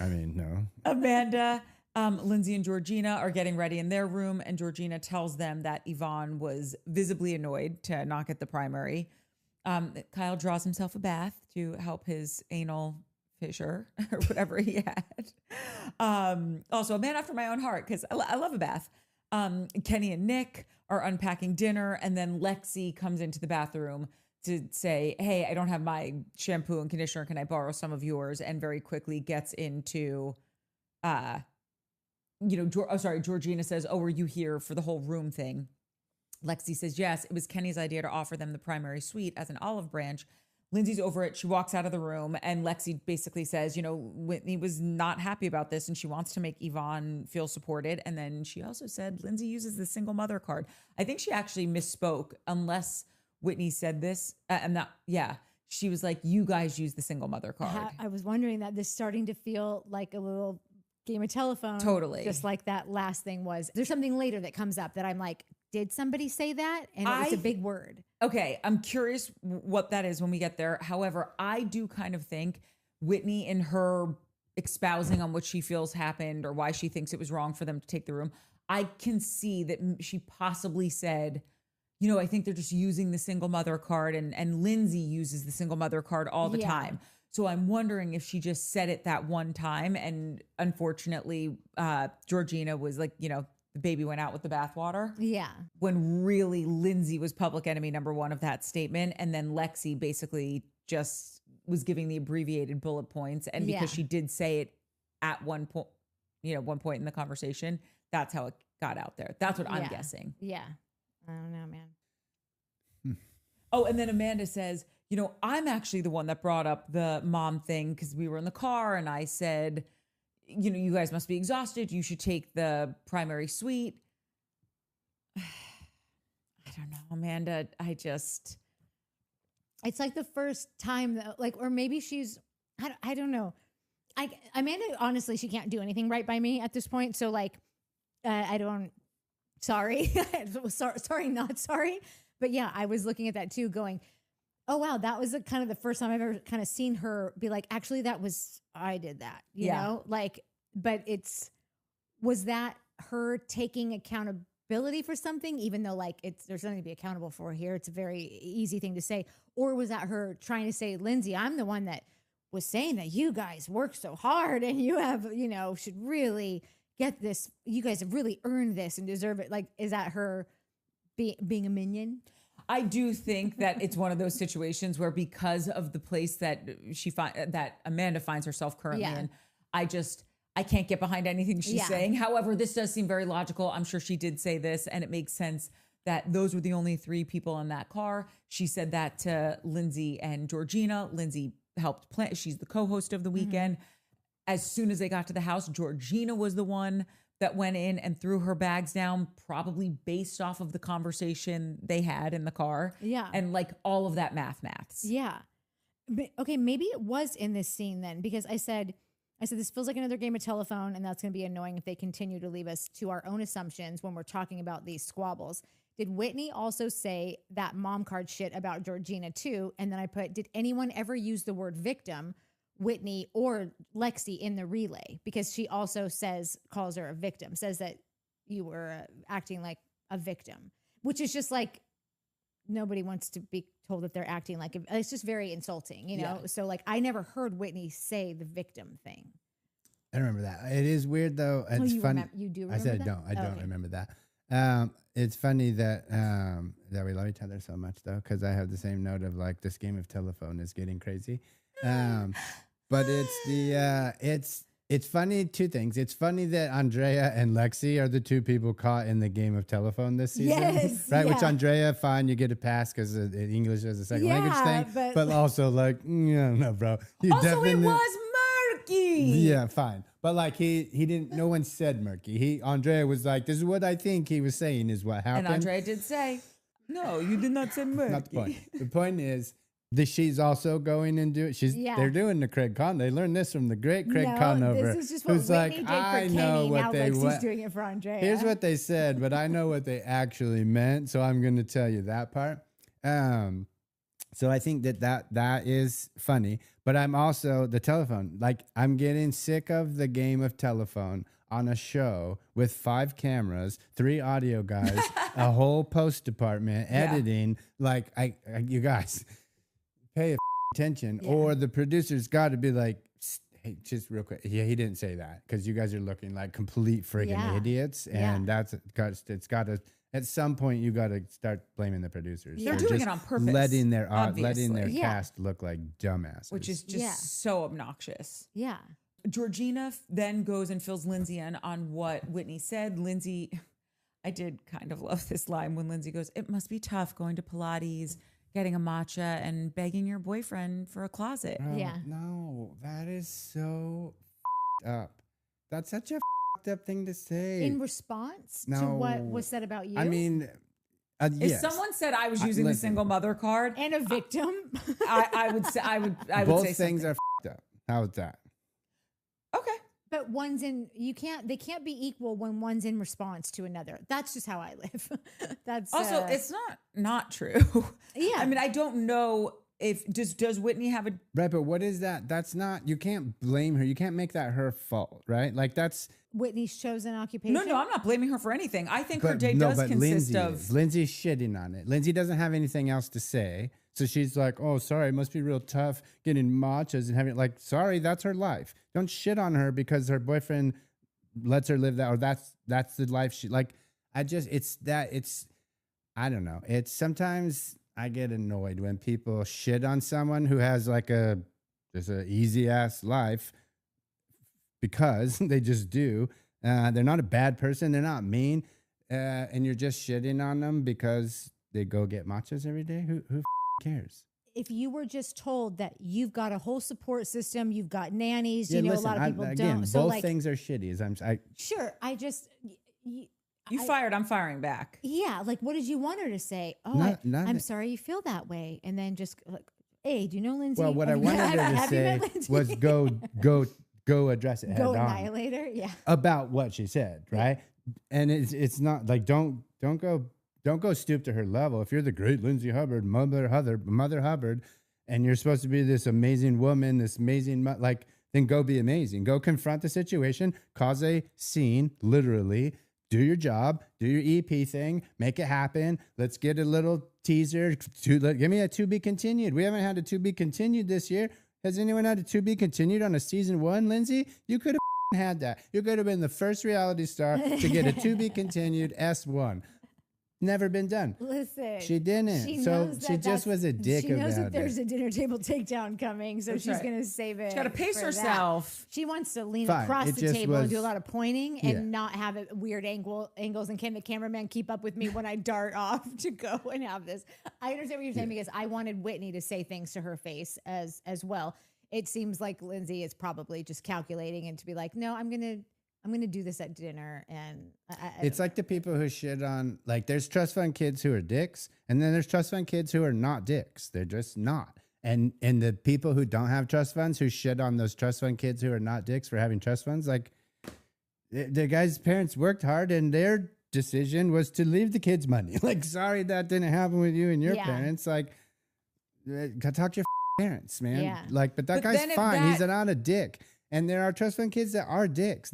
I mean, no. Amanda, Lindsay, and Georgina are getting ready in their room, and Georgina tells them that Yvonne was visibly annoyed to not get the primary. Kyle draws himself a bath to help his anal fissure or whatever he had. Also, a man after my own heart, because I love a bath. Kenny and Nick are unpacking dinner, and then Lexi comes into the bathroom to say, hey, I don't have my shampoo and conditioner. Can I borrow some of yours? And very quickly gets into, Georgina says, oh, were you here for the whole room thing? Lexi says, yes, it was Kenny's idea to offer them the primary suite as an olive branch. Lindsay's over it. She walks out of the room, and Lexi basically says, Whitney was not happy about this and she wants to make Yvonne feel supported. And then she also said Lindsay uses the single mother card. I think she actually misspoke, unless Whitney said this. She was like, you guys use the single mother card. I was wondering that this starting to feel like a little game of telephone. Totally. Just like that last thing was. There's something later that comes up that I'm like, did somebody say that? And it's a big word. Okay, I'm curious what that is when we get there. However, I do kind of think Whitney in her espousing on what she feels happened or why she thinks it was wrong for them to take the room, I can see that she possibly said, you know, I think they're just using the single mother card, and Lindsay uses the single mother card all the time. So I'm wondering if she just said it that one time, and unfortunately, Georgina was like, you know, the baby went out with the bathwater. Yeah. When really Lindsay was public enemy number one of that statement, and then Lexi basically just was giving the abbreviated bullet points, and because she did say it at one point, you know, one point in the conversation, that's how it got out there. That's what I'm guessing. Yeah. I don't know, man. Oh, and then Amanda says, you know, I'm actually the one that brought up the mom thing because we were in the car and I said, you know, you guys must be exhausted. You should take the primary suite. I don't know, Amanda. It's like the first time that, like, or maybe she's, I don't know. Amanda, honestly, she can't do anything right by me at this point. So like, sorry, sorry, not sorry. But yeah, I was looking at that too going, oh wow, that was kind of the first time I've ever kind of seen her be like, actually, I did that, you know, like, but was that her taking accountability for something, even though like there's nothing to be accountable for here. It's a very easy thing to say. Or was that her trying to say, Lindsay, I'm the one that was saying that you guys work so hard and you have, you know, should really get this. You guys have really earned this and deserve it. Like, is that her being a minion? I do think that it's one of those situations where because of the place that that Amanda finds herself currently in, I can't get behind anything she's saying. However, this does seem very logical. I'm sure she did say this, and it makes sense that those were the only three people in that car. She said that to Lindsay and Georgina. Lindsay helped plan. She's the co-host of the weekend. As soon as they got to the house, Georgina was the one that went in and threw her bags down, probably based off of the conversation they had in the car. Yeah. And like all of that maths. Yeah. But, okay, maybe it was in this scene then, because I said, this feels like another game of telephone, and that's going to be annoying if they continue to leave us to our own assumptions when we're talking about these squabbles. Did Whitney also say that mom card shit about Georgina too? And then I put, did anyone ever use the word victim, Whitney or Lexi, in the relay? Because she also calls her a victim, says that you were acting like a victim, which is just like, nobody wants to be told that they're acting like it's just very insulting, you know? Yeah. So like, I never heard Whitney say the victim thing. I remember that. It is weird though. It's funny. You do remember I said that? I don't remember that. It's funny that we love each other so much though, because I have the same note of like, this game of telephone is getting crazy. But it's funny, two things. It's funny that Andrea and Lexi are the two people caught in the game of telephone this season. Yes, right? Yeah. Which Andrea, fine, you get a pass because English is a second language thing. But also like, no, bro. It was murky. Yeah, fine. But like he didn't, no one said murky. Andrea was like, this is what I think he was saying is what happened. And Andrea did say, no, you did not say murky. Not the point. The point is, she's also going and doing. They're doing the Craig Conn. They learned this from the great Craig Conover. This is just what Whitney did for I Kenny. know what now Lexi's doing it for Andrea. Here's what they said, but I know what they actually meant, so I'm going to tell you that part. So I think that is funny, but I'm also the telephone. Like, I'm getting sick of the game of telephone on a show with 5 cameras, 3 audio guys, a whole post department, editing. Like, you guys. Pay attention, or the producer's got to be like, hey, just real quick. Yeah, he didn't say that because you guys are looking like complete friggin' idiots, and it's got to. At some point, you got to start blaming the producers. They're doing it on purpose, letting their cast look like dumbasses, which is just so obnoxious. Yeah. Georgina then goes and fills Lindsay in on what Whitney said. Lindsay, I did kind of love this line when Lindsay goes, "It must be tough going to Pilates, getting a matcha, and begging your boyfriend for a closet." No, that is so up. That's such a up thing to say. In response to what was said about you? I mean, if someone said I was using the single mother card and a victim, I would say I would both say things something. are up. How's that? Okay. But they can't be equal when one's in response to another. That's just how I live. That's also, it's not true. Yeah. I mean, I don't know if does Whitney have a Right, but what is that? That's not, you can't blame her. You can't make that her fault, right? Like that's, Whitney's chosen occupation. no, I'm not blaming her for anything. I think her but day no, does but consist Lindsay of. is. Lindsay's shitting on it. Lindsay doesn't have anything else to say. So she's like, oh, sorry, it must be real tough getting matchas and having, like, sorry, that's her life. Don't shit on her because her boyfriend lets her live that, or that's the life she, like, I don't know. It's sometimes I get annoyed when people shit on someone who has like just an easy ass life because they just do. They're not a bad person. They're not mean. And you're just shitting on them because they go get matchas every day. Who cares? If you were just told that you've got a whole support system, you've got nannies, Yeah, you know, listen, a lot of people again, don't. So both like, things are shitty. sure, I just, You fired, I'm firing back. yeah, like what did you want her to say? Oh, Nothing. I'm sorry you feel that way. And then just like, hey, do you know Lindsay? Well, what I wanted her to Have you met say Lindsay? was go address it head Go on annihilate her. Yeah. about what she said, right? And it's not like don't go stoop to her level. If you're the great Lindsay Hubbard, Mother Hubbard, and you're supposed to be this amazing woman, this amazing then go be amazing. Go confront the situation, cause a scene, literally. Do your job, do your EP thing, make it happen. Let's get a little teaser. Give me a to be continued. We haven't had a to be continued this year. Has anyone had a to be continued on a season 1, Lindsay? You could have had that. You could have been the first reality star to get a to be continued S1. Never been done. Listen, She didn't. She So knows she that just was a dick She knows about that there's it. a dinner table takedown coming, so That's she's right. going to save it. She's got to pace for that. herself. She wants to lean Fine. across It the just table and was- do a lot of pointing Yeah. and not have it weird angles. And can the cameraman keep up with me when I dart off to go and have this? I understand what you're saying because I wanted Whitney to say things to her face as well. It seems like Lindsay is probably just calculating and to be like, no, I'm gonna do this at dinner. And It's like the people who shit on, like, there's trust fund kids who are dicks, and then there's trust fund kids who are not dicks. They're just not. And the people who don't have trust funds who shit on those trust fund kids who are not dicks for having trust funds, like, the guy's parents worked hard and their decision was to leave the kids money. Like, sorry that didn't happen with you and your Yeah. parents. Like, talk to your parents, man. Yeah. Like, but that But guy's then if fine. He's that- not a dick. And there are trust fund kids that are dicks.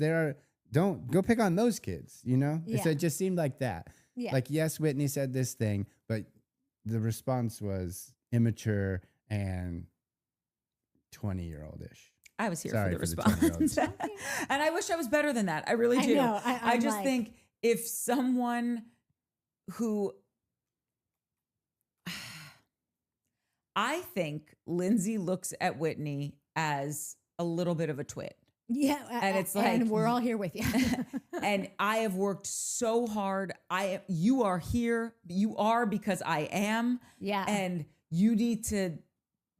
Don't go pick on those kids, you know? Yeah. So it just seemed like that. Yeah. Like, yes, Whitney said this thing, but the response was immature and 20-year-old-ish. I was here Sorry for the for the response. 20-year-olds. And I wish I was better than that. I really I do. know. I I'm just like- think if someone who I think Lindsay looks at Whitney as a little bit of a twit. yeah, and it's and like- we're all here with you. And I have worked so hard. You are here. You are because I am. Yeah. And you need to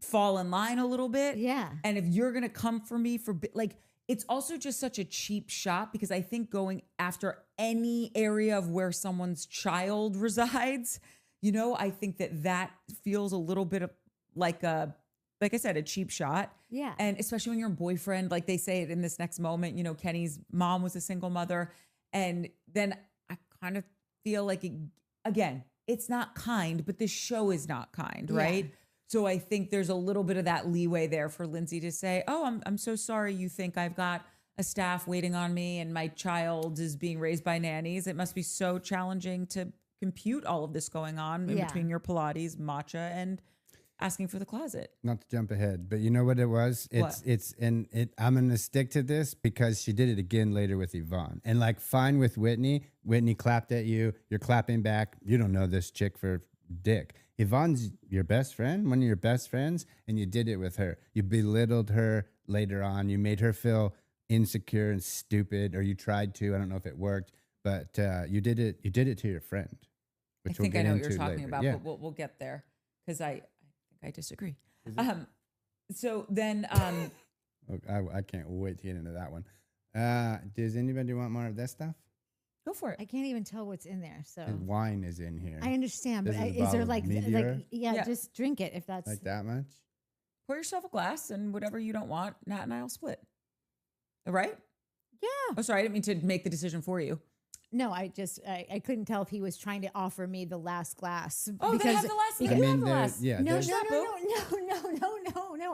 fall in line a little bit. Yeah. And if you're going to come for me like, it's also just such a cheap shot because I think going after any area of where someone's child resides, you know, I think that feels a little bit of like I said, a cheap shot. Yeah. And especially when you're a boyfriend, like they say it in this next moment, you know, Kenny's mom was a single mother. And then I kind of feel like, again, it's not kind, but this show is not kind, Yeah. right? So I think there's a little bit of that leeway there for Lindsay to say, oh, I'm so sorry you think I've got a staff waiting on me and my child is being raised by nannies. It must be so challenging to compute all of this going on in Yeah. between your Pilates, matcha, and asking for the closet. Not to jump ahead, but you know what it was? What? I'm going to stick to this because she did it again later with Yvonne. And like, fine with Whitney. Whitney clapped at you. You're clapping back. You don't know this chick for dick. Yvonne's your best friend, one of your best friends, and you did it with her. You belittled her later on. You made her feel insecure and stupid, or you tried to. I don't know if it worked, but you did it. You did it to your friend. I Which we'll think I get know what you're into talking later. about, Yeah. but we'll get there because I think I disagree. So then, I can't wait to get into that one. Does anybody want more of this stuff? go for it. I can't even tell what's in there. So And wine is in here. I understand, but This is a is there bottle of like Meteor? Yeah. just drink it if that's Like that much? Pour yourself a glass and whatever you don't want, Nat and I'll split. All right? yeah. Oh, sorry, I didn't mean to make the decision for you. No, I couldn't tell if he was trying to offer me the last glass. Oh, they have the last. I You mean, have the there- last. yeah, No, there's- no.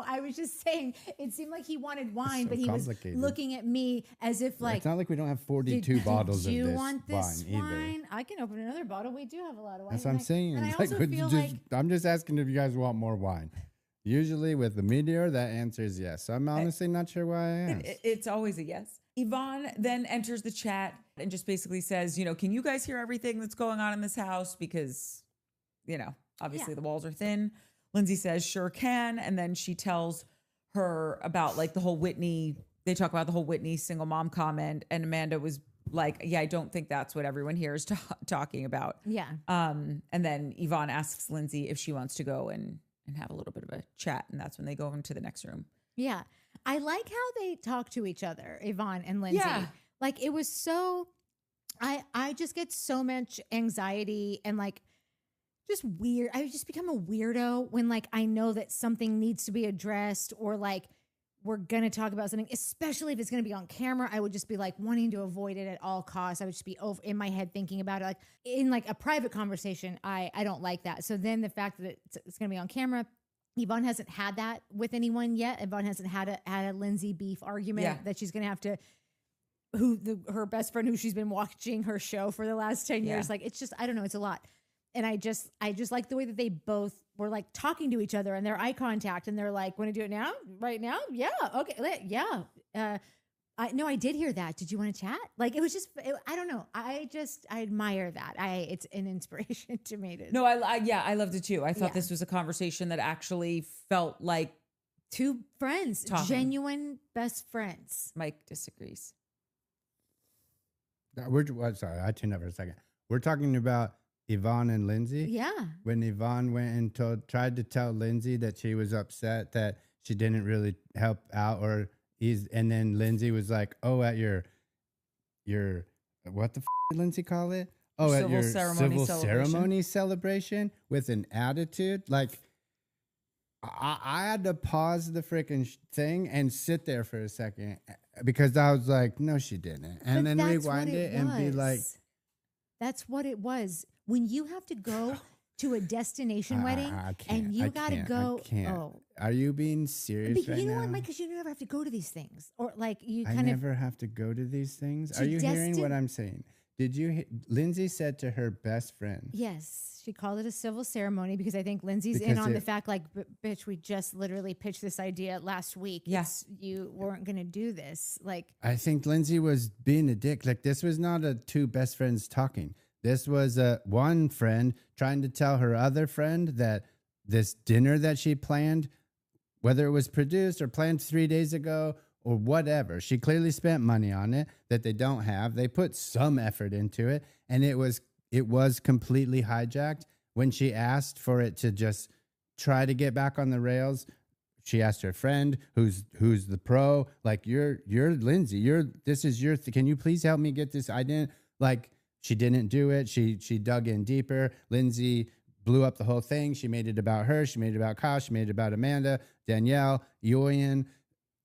I was just saying it seemed like he wanted wine, so but he was complicated. looking at me as if like, it's not like we don't have 42 bottles did you of this want this wine, wine? either. I can open another bottle. We do have a lot of wine. That's what I'm saying. And I It's like, also would you feel just- like I'm just asking if you guys want more wine. Usually with the meteor, that answer is yes. So I'm honestly not sure why I asked. It's always a yes. Yvonne then enters the chat and just basically says, can you guys hear everything that's going on in this house? Because, obviously the walls are thin. Lindsay says, sure can. And then she tells her about like the whole Whitney, they talk about the whole Whitney single mom comment. And Amanda was like, yeah, I don't think that's what everyone here is talking about. yeah. And then Yvonne asks Lindsay if she wants to go and have a little bit of a chat. And that's when they go into the next room. Yeah. I like how they talk to each other, Yvonne and Lindsay. Yeah. Like it was so, I just get so much anxiety and like just weird. I just become a weirdo when like I know that something needs to be addressed or like we're going to talk about something, especially if it's going to be on camera. I would just be like wanting to avoid it at all costs. I would just be over in my head thinking about it. Like in like a private conversation, I don't like that. So then the fact that it's going to be on camera, Yvonne hasn't had that with anyone yet. Yvonne hasn't had a Lindsay beef argument that she's going to have to, her best friend who she's been watching her show for the last 10 years. Like, it's just, I don't know. It's a lot. And I just like the way that they both were like talking to each other and their eye contact and they're like, want to do it now? Right now? Yeah. Okay. Yeah. I did hear that. Did you want to chat? Like, it was just, I don't know. I admire that. It's an inspiration to me. No, I loved it too. I thought Yeah. this was a conversation that actually felt like Two friends, Talking. genuine best friends. Mike disagrees. Sorry, I tuned up for a second. We're talking about Yvonne and Lindsay. Yeah. When Yvonne went and tried to tell Lindsay that she was upset that she didn't really help out, and then Lindsay was like, "Oh, at your what the did Lindsay call it? Oh, at Civil your ceremony civil celebration." ceremony celebration with an attitude." Like, I had to pause the freaking thing and sit there for a second because I was like, "No, she didn't," and But then that's rewind what it and be like, was. That's what it was. When you have to go to a destination wedding I can't, and you I got to can't, go. I can't. Oh, Are you being serious but right you know now? what, Mike? Because you never have to go to these things, or like you I kind of. never have to go to these things. To Are you hearing what destin- I'm saying? Did you? Lindsay said to her best friend, Yes, she called it a civil ceremony because I think Lindsay's in Because on the it- fact, like, bitch, we just literally pitched this idea last week. Yes. You weren't going to do this. Like, I think Lindsay was being a dick. Like, this was not two best friends talking. This was one friend trying to tell her other friend that this dinner that she planned, whether it was produced or planned 3 days ago or whatever, she clearly spent money on it that they don't have. They put some effort into it, and it was completely hijacked. When she asked for it to just try to get back on the rails, she asked her friend who's the pro, like, you're Lindsay, this is your can you please help me get this? I didn't like. She didn't do it. She dug in deeper. Lindsay blew up the whole thing. She made it about her. She made it about Kyle. She made it about Amanda, Danielle, Yoyan.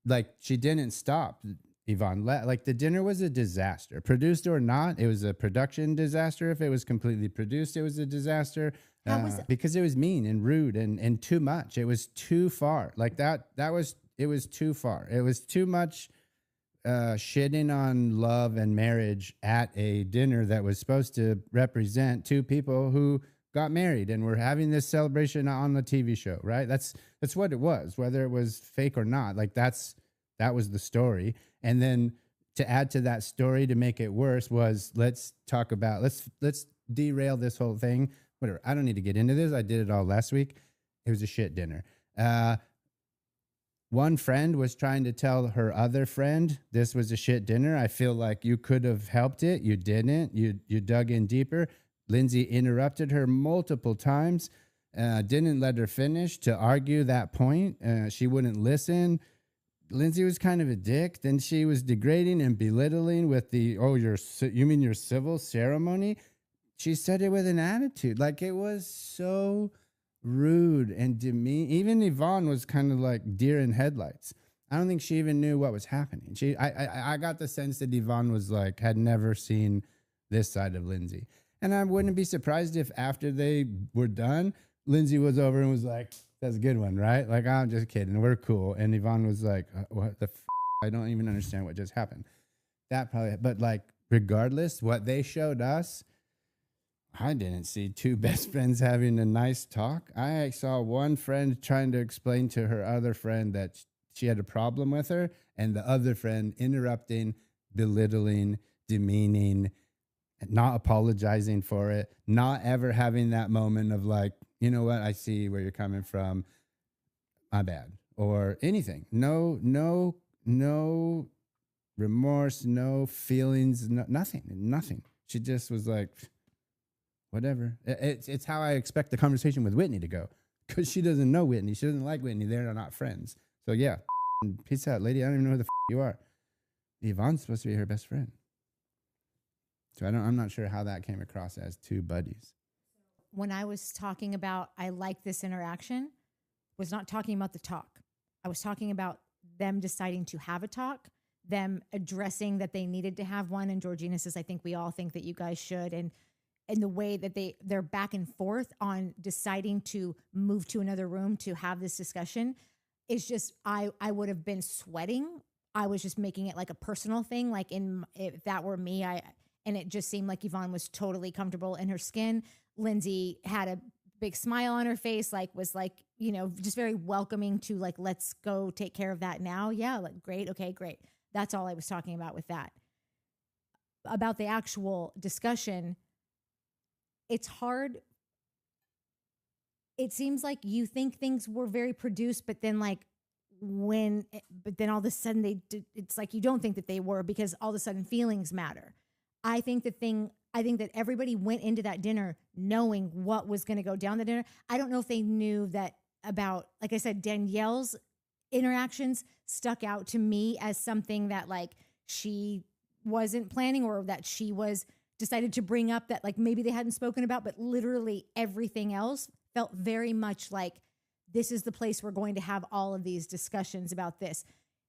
Like, she didn't stop, Yvonne. Like, the dinner was a disaster. Produced or not, it was a production disaster. If it was completely produced, it was a disaster. How was it? Because it was mean and rude and too much. It was too far. Like, it was too far. It was too much shitting on love and marriage at a dinner that was supposed to represent two people who got married and were having this celebration on the TV show, right? That's what it was, whether it was fake or not. Like, that was the story. And then to add to that story to make it worse was let's derail this whole thing. Whatever. I don't need to get into this. I did it all last week. It was a shit dinner. One friend was trying to tell her other friend this was a shit dinner. I feel like you could have helped it. You didn't. You dug in deeper. Lindsay interrupted her multiple times, didn't let her finish to argue that point. She wouldn't listen. Lindsay was kind of a dick. Then she was degrading and belittling with you mean your civil ceremony? She said it with an attitude. Like, it was so rude and demeaning. Even Yvonne was kind of like deer in headlights. I don't think she even knew what was happening. I got the sense that Yvonne was like, had never seen this side of Lindsay. And I wouldn't be surprised if after they were done, Lindsay was over and was like, that's a good one, right? Like, I'm just kidding. We're cool. And Yvonne was like, what the I don't even understand what just happened. That probably, but like, regardless, what they showed us, I didn't see two best friends having a nice talk. I saw one friend trying to explain to her other friend that she had a problem with her, and the other friend interrupting, belittling, demeaning, not apologizing for it, not ever having that moment of like, you know what, I see where you're coming from, my bad, or anything. No remorse, no feelings, nothing. She just was like, whatever. It's how I expect the conversation with Whitney to go, because she doesn't know Whitney. She doesn't like Whitney. They're not friends. So yeah, peace out, lady. I don't even know who the you are. Yvonne's supposed to be her best friend. So I'm not sure how that came across as two buddies. When I was talking about I like this interaction, was not talking about the talk. I was talking about them deciding to have a talk, them addressing that they needed to have one. And Georgina says, I think we all think that you guys should. And the way that they're back and forth on deciding to move to another room to have this discussion is just, I would have been sweating. I was just making it like a personal thing. Like if that were me, and it just seemed like Yvonne was totally comfortable in her skin. Lindsay had a big smile on her face, like was like, you know, just very welcoming to like, let's go take care of that now. Yeah, like great. Okay, great. That's all I was talking about with that. About the actual discussion, it's hard. It seems like you think things were very produced, but then but then all of a sudden it's like you don't think that they were, because all of a sudden feelings matter. I think that everybody went into that dinner knowing what was going to go down the dinner. I don't know if they knew that about, like I said, Danielle's interactions stuck out to me as something that like she wasn't planning, or that she was decided to bring up that like maybe they hadn't spoken about, but literally everything else felt very much like this is the place we're going to have all of these discussions about this.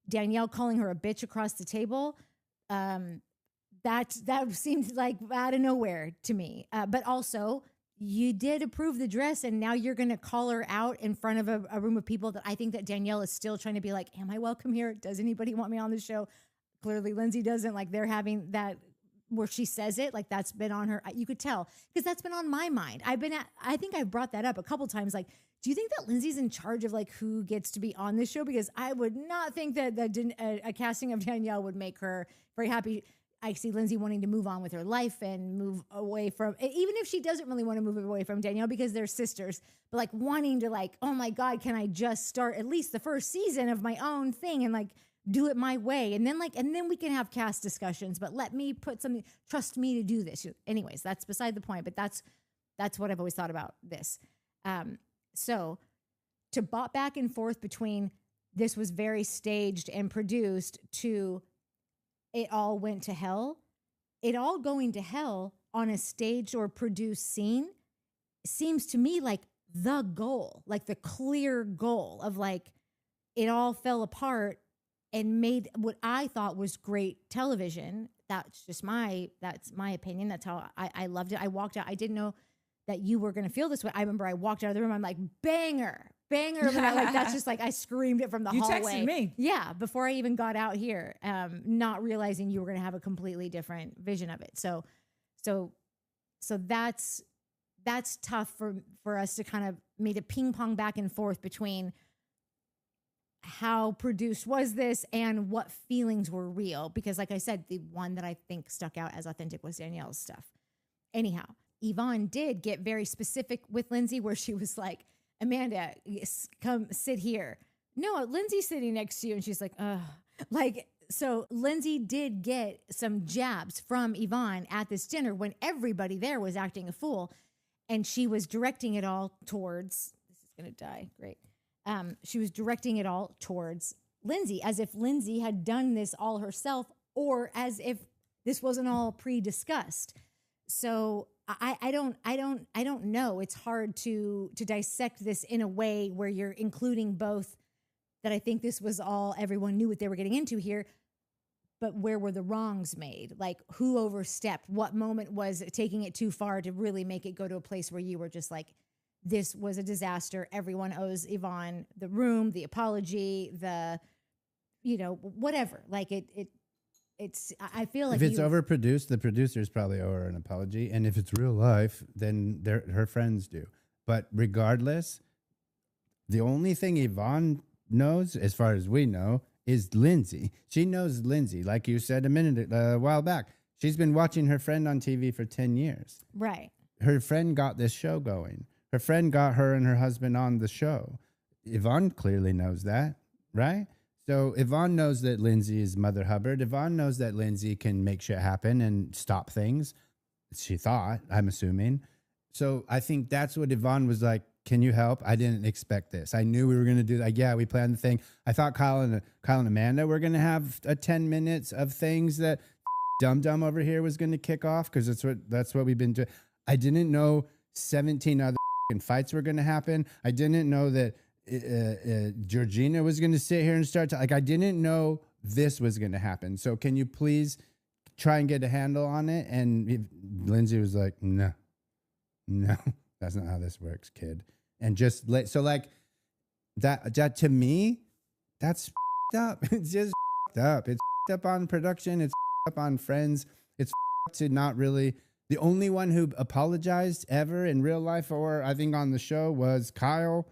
Danielle calling her a bitch across the table, that seemed like out of nowhere to me. But also, you did approve the dress, and now you're going to call her out in front of a room of people that I think that Danielle is still trying to be like, am I welcome here? Does anybody want me on the show? Clearly, Lindsay doesn't. Like, they're having that where she says it, like that's been on her. You could tell, because that's been on my mind. I think I've brought that up a couple times. Like, do you think that Lindsay's in charge of like who gets to be on this show? Because I would not think that a casting of Danielle would make her very happy. I see Lindsay wanting to move on with her life and move away from, even if she doesn't really want to move away from Danielle because they're sisters, but like wanting to like, oh my God, can I just start at least the first season of my own thing and like do it my way? And then we can have cast discussions, but let me put something, trust me to do this. Anyways, that's beside the point, but that's what I've always thought about this. So to bop back and forth between this was very staged and produced to it all went to hell. It all going to hell on a staged or produced scene seems to me like the goal, like the clear goal of like it all fell apart and made what I thought was great television. That's my opinion. That's how I loved it. I walked out. I didn't know that you were going to feel this way. I remember I walked out of the room. I'm like, banger. But like, that's just like, I screamed it from the hallway. You texted me. Yeah. Before I even got out here, not realizing you were going to have a completely different vision of it. So that's tough for us to kind of me to ping pong back and forth between how produced was this and what feelings were real. Because like I said, the one that I think stuck out as authentic was Danielle's stuff. Anyhow, Yvonne did get very specific with Lindsay where she was like, Amanda, come sit here. No, Lindsay's sitting next to you. And she's like, ugh. Like, so Lindsay did get some jabs from Yvonne at this dinner when everybody there was acting a fool. And she was directing it all towards, this is going to die. Great. She was directing it all towards Lindsay, as if Lindsay had done this all herself, or as if this wasn't all pre-discussed. So I don't know. It's hard to dissect this in a way where you're including both, that I think this was all, everyone knew what they were getting into here, but where were the wrongs made? Like, who overstepped? What moment was taking it too far to really make it go to a place where you were just like, this was a disaster. Everyone owes Yvonne the room, the apology, the, whatever. Like I feel like if it's overproduced, the producers probably owe her an apology. And if it's real life, then her friends do. But regardless, the only thing Yvonne knows, as far as we know, is Lindsay. She knows Lindsay, like you said a while back. She's been watching her friend on TV for 10 years. Right. Her friend got this show going. Her friend got her and her husband on the show. Yvonne clearly knows that, right? So Yvonne knows that Lindsay is Mother Hubbard. Yvonne knows that Lindsay can make shit happen and stop things. She thought, I'm assuming. So I think that's what Yvonne was like, can you help? I didn't expect this. I knew we were going to do that. Yeah, we planned the thing. I thought Kyle and Amanda were going to have 10 minutes of things that Dum Dum over here was going to kick off, because that's what we've been doing. I didn't know 17 other fights were going to happen. I didn't know that Georgina was going to sit here and start to, like, I didn't know this was going to happen. So can you please try and get a handle on it? And Lindsay was like, no, that's not how this works, kid. And just so like that to me, that's up. It's just up. It's up on production. It's up on friends. It's to not really. The only one who apologized ever in real life, or I think on the show, was Kyle,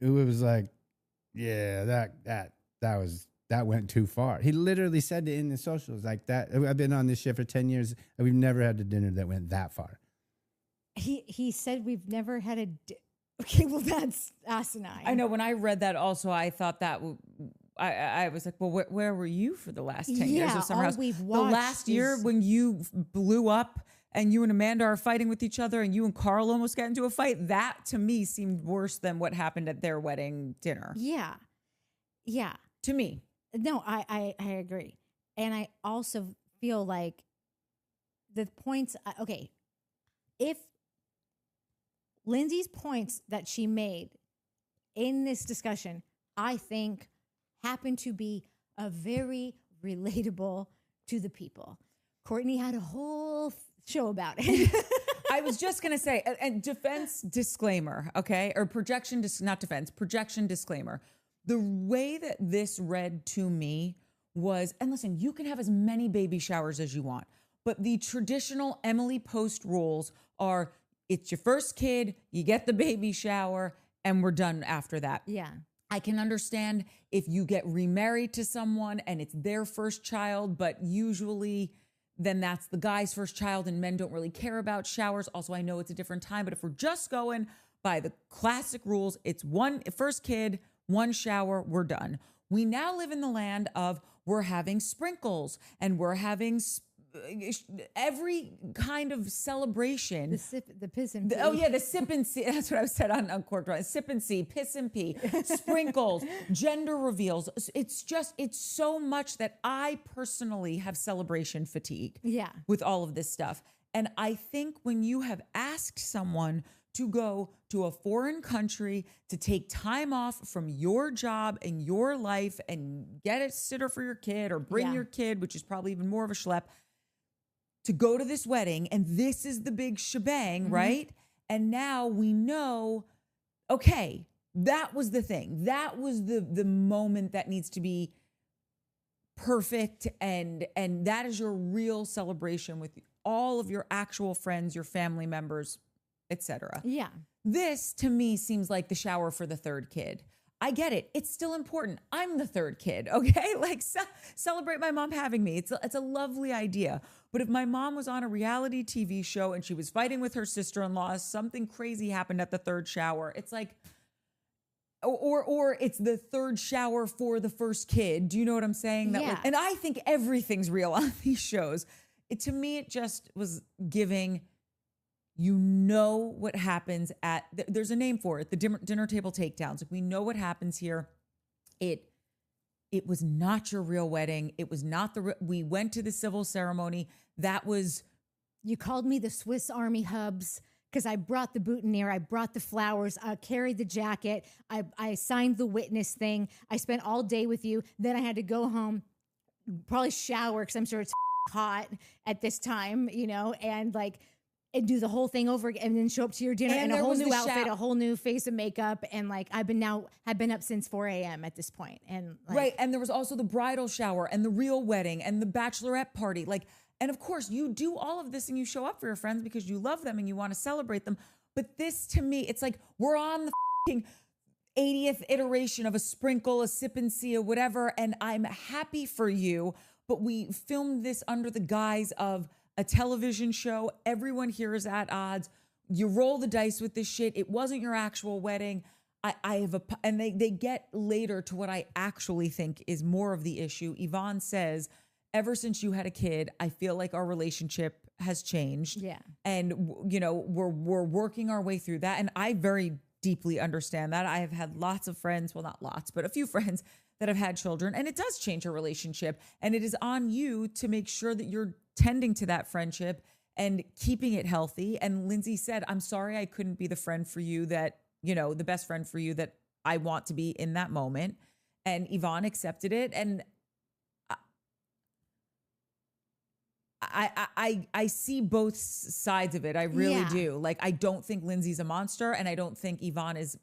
who was like, yeah, that went too far. He literally said it in the socials like that. I've been on this shit for 10 years and we've never had a dinner that went that far. He said we've never had a okay, well, that's asinine. I know. When I read that also, I thought that I was like, well, where were you for the last 10 years of Summer House? We've the watched last year when you blew up and you and Amanda are fighting with each other and you and Carl almost got into a fight, that to me seemed worse than what happened at their wedding dinner. Yeah. Yeah. To me. No, I agree. And I also feel like the points, okay, if Lindsay's points that she made in this discussion, I think happen to be a very relatable to the people. Courtney had a whole show about it. I was just going to say, and defense disclaimer, okay? Or projection disclaimer. The way that this read to me was, and listen, you can have as many baby showers as you want, but the traditional Emily Post rules are, it's your first kid, you get the baby shower, and we're done after that. Yeah. I can understand if you get remarried to someone and it's their first child, but usually then that's the guy's first child and men don't really care about showers. Also, I know it's a different time, but if we're just going by the classic rules, it's one first kid, one shower, we're done. We now live in the land of we're having sprinkles and we're having every kind of celebration. The piss and pee. The sip and see. That's what I said on Cork Drive. Sip and see, piss and pee, sprinkles, gender reveals. It's so much that I personally have celebration fatigue. Yeah. With all of this stuff. And I think when you have asked someone to go to a foreign country to take time off from your job and your life and get a sitter for your kid or bring your kid, which is probably even more of a schlep, to go to this wedding, and this is the big shebang, right? And now we know, okay, that was the thing. That was the moment that needs to be perfect, and that is your real celebration with all of your actual friends, your family members, etc. Yeah. This, to me, seems like the shower for the third kid. I get it. It's still important. I'm the third kid, okay? Like, celebrate my mom having me. It's a lovely idea. But if my mom was on a reality TV show and she was fighting with her sister-in-law, something crazy happened at the third shower, it's like, or it's the third shower for the first kid. Do you know what I'm saying? Yeah. And I think everything's real on these shows. To me, it just was giving... You know what happens there's a name for it, the dinner table takedowns. Like, we know what happens here. It was not your real wedding. It was not we went to the civil ceremony. That was... You called me the Swiss Army hubs because I brought the boutonniere, I brought the flowers, I carried the jacket, I signed the witness thing. I spent all day with you. Then I had to go home, probably shower because I'm sure it's hot at this time, you know, and like and do the whole thing over again and then show up to your dinner And in a there whole was new the outfit, a whole new face of makeup. And like have been up since 4 a.m. at this point. And like, right. And there was also the bridal shower and the real wedding and the bachelorette party. Like, and of course you do all of this and you show up for your friends because you love them and you want to celebrate them. But this to me, it's like we're on the f***ing 80th iteration of a sprinkle, a sip and see, or whatever. And I'm happy for you. But we filmed this under the guise of a television show. Everyone here is at odds. You roll the dice with this shit. It wasn't your actual wedding. And they get later to what I actually think is more of the issue. Yvonne says, ever since you had a kid, I feel like our relationship has changed. Yeah. And you know, we're working our way through that. And I very deeply understand that. I have had lots of friends, well, not lots, but a few friends that have had children, and it does change a relationship. And it is on you to make sure that you're tending to that friendship and keeping it healthy. And Lindsay said, I'm sorry I couldn't be the friend for you that, you know, the best friend for you that I want to be in that moment. And Yvonne accepted it. And I see both sides of it. I really do. Like, I don't think Lindsay's a monster, and I don't think Yvonne is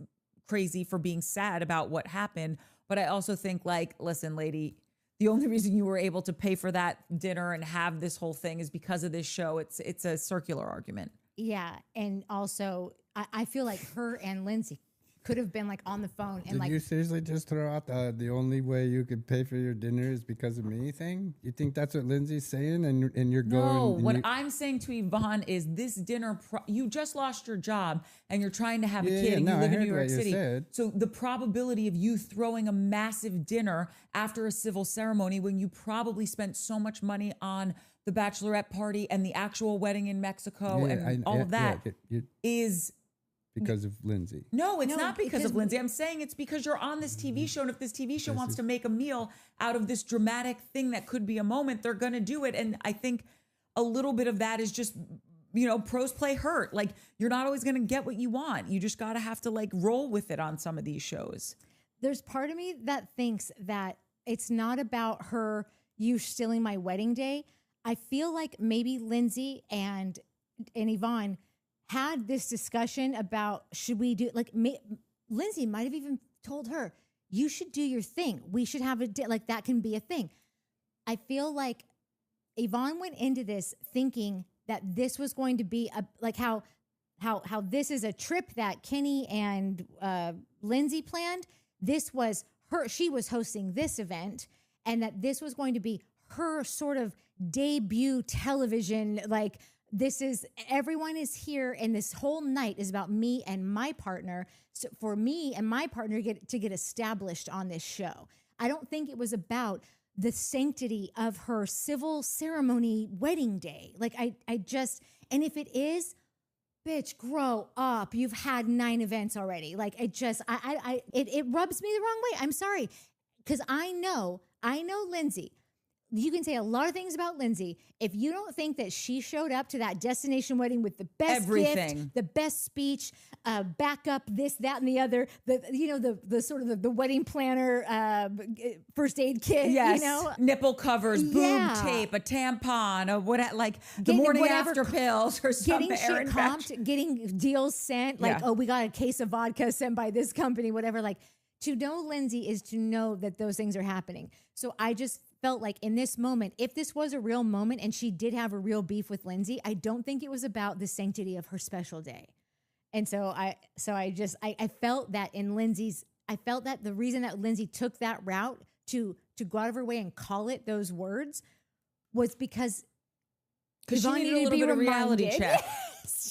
crazy for being sad about what happened. But I also think, like, listen, lady, the only reason you were able to pay for that dinner and have this whole thing is because of this show. It's a circular argument. Yeah. And also, I feel like her and Lindsay could have been like on the phone and Did like. you seriously just throw out the only way you could pay for your dinner is because of me thing? You think that's what Lindsay's saying? And you're going. No, and what I'm saying to Yvonne is this dinner, you just lost your job and you're trying to have a kid and you live in New York City. So the probability of you throwing a massive dinner after a civil ceremony when you probably spent so much money on the bachelorette party and the actual wedding in Mexico all of that is because of Lindsay. No, it's not because of Lindsay. I'm saying it's because you're on this TV show. And if this TV show wants to make a meal out of this dramatic thing that could be a moment, they're going to do it. And I think a little bit of that is just, you know, pros play hurt. Like, you're not always going to get what you want. You just got to have to like roll with it on some of these shows. There's part of me that thinks that it's not about you stealing my wedding day. I feel like maybe Lindsay and Yvonne had this discussion about should we do Lindsay might have even told her, you should do your thing. We should have like that can be a thing. I feel like Yvonne went into this thinking that this was going to be like how this is a trip that Kenny and Lindsay planned. This was she was hosting this event, and that this was going to be her sort of debut television, like, everyone is here and this whole night is about me and my partner. So for me and my partner to get established on this show. I don't think it was about the sanctity of her civil ceremony wedding day. Like and if it is, bitch, grow up. You've had 9 events already. Like it rubs me the wrong way. I'm sorry. Cause I know Lindsay. You can say a lot of things about Lindsay. If you don't think that she showed up to that destination wedding with the best gift, the best speech, backup, this, that, and the other, the sort of the wedding planner, first aid kit, yes. You know, nipple covers, boob tape, a tampon, the morning after pills, or something. Getting shit comped, getting deals sent, we got a case of vodka sent by this company, whatever. Like, to know Lindsay is to know that those things are happening. So I just felt like in this moment, if this was a real moment and she did have a real beef with Lindsay, I don't think it was about the sanctity of her special day. And so I felt that in Lindsay's, I felt that the reason that Lindsay took that route to go out of her way and call it those words was because she needed a little bit of reality check.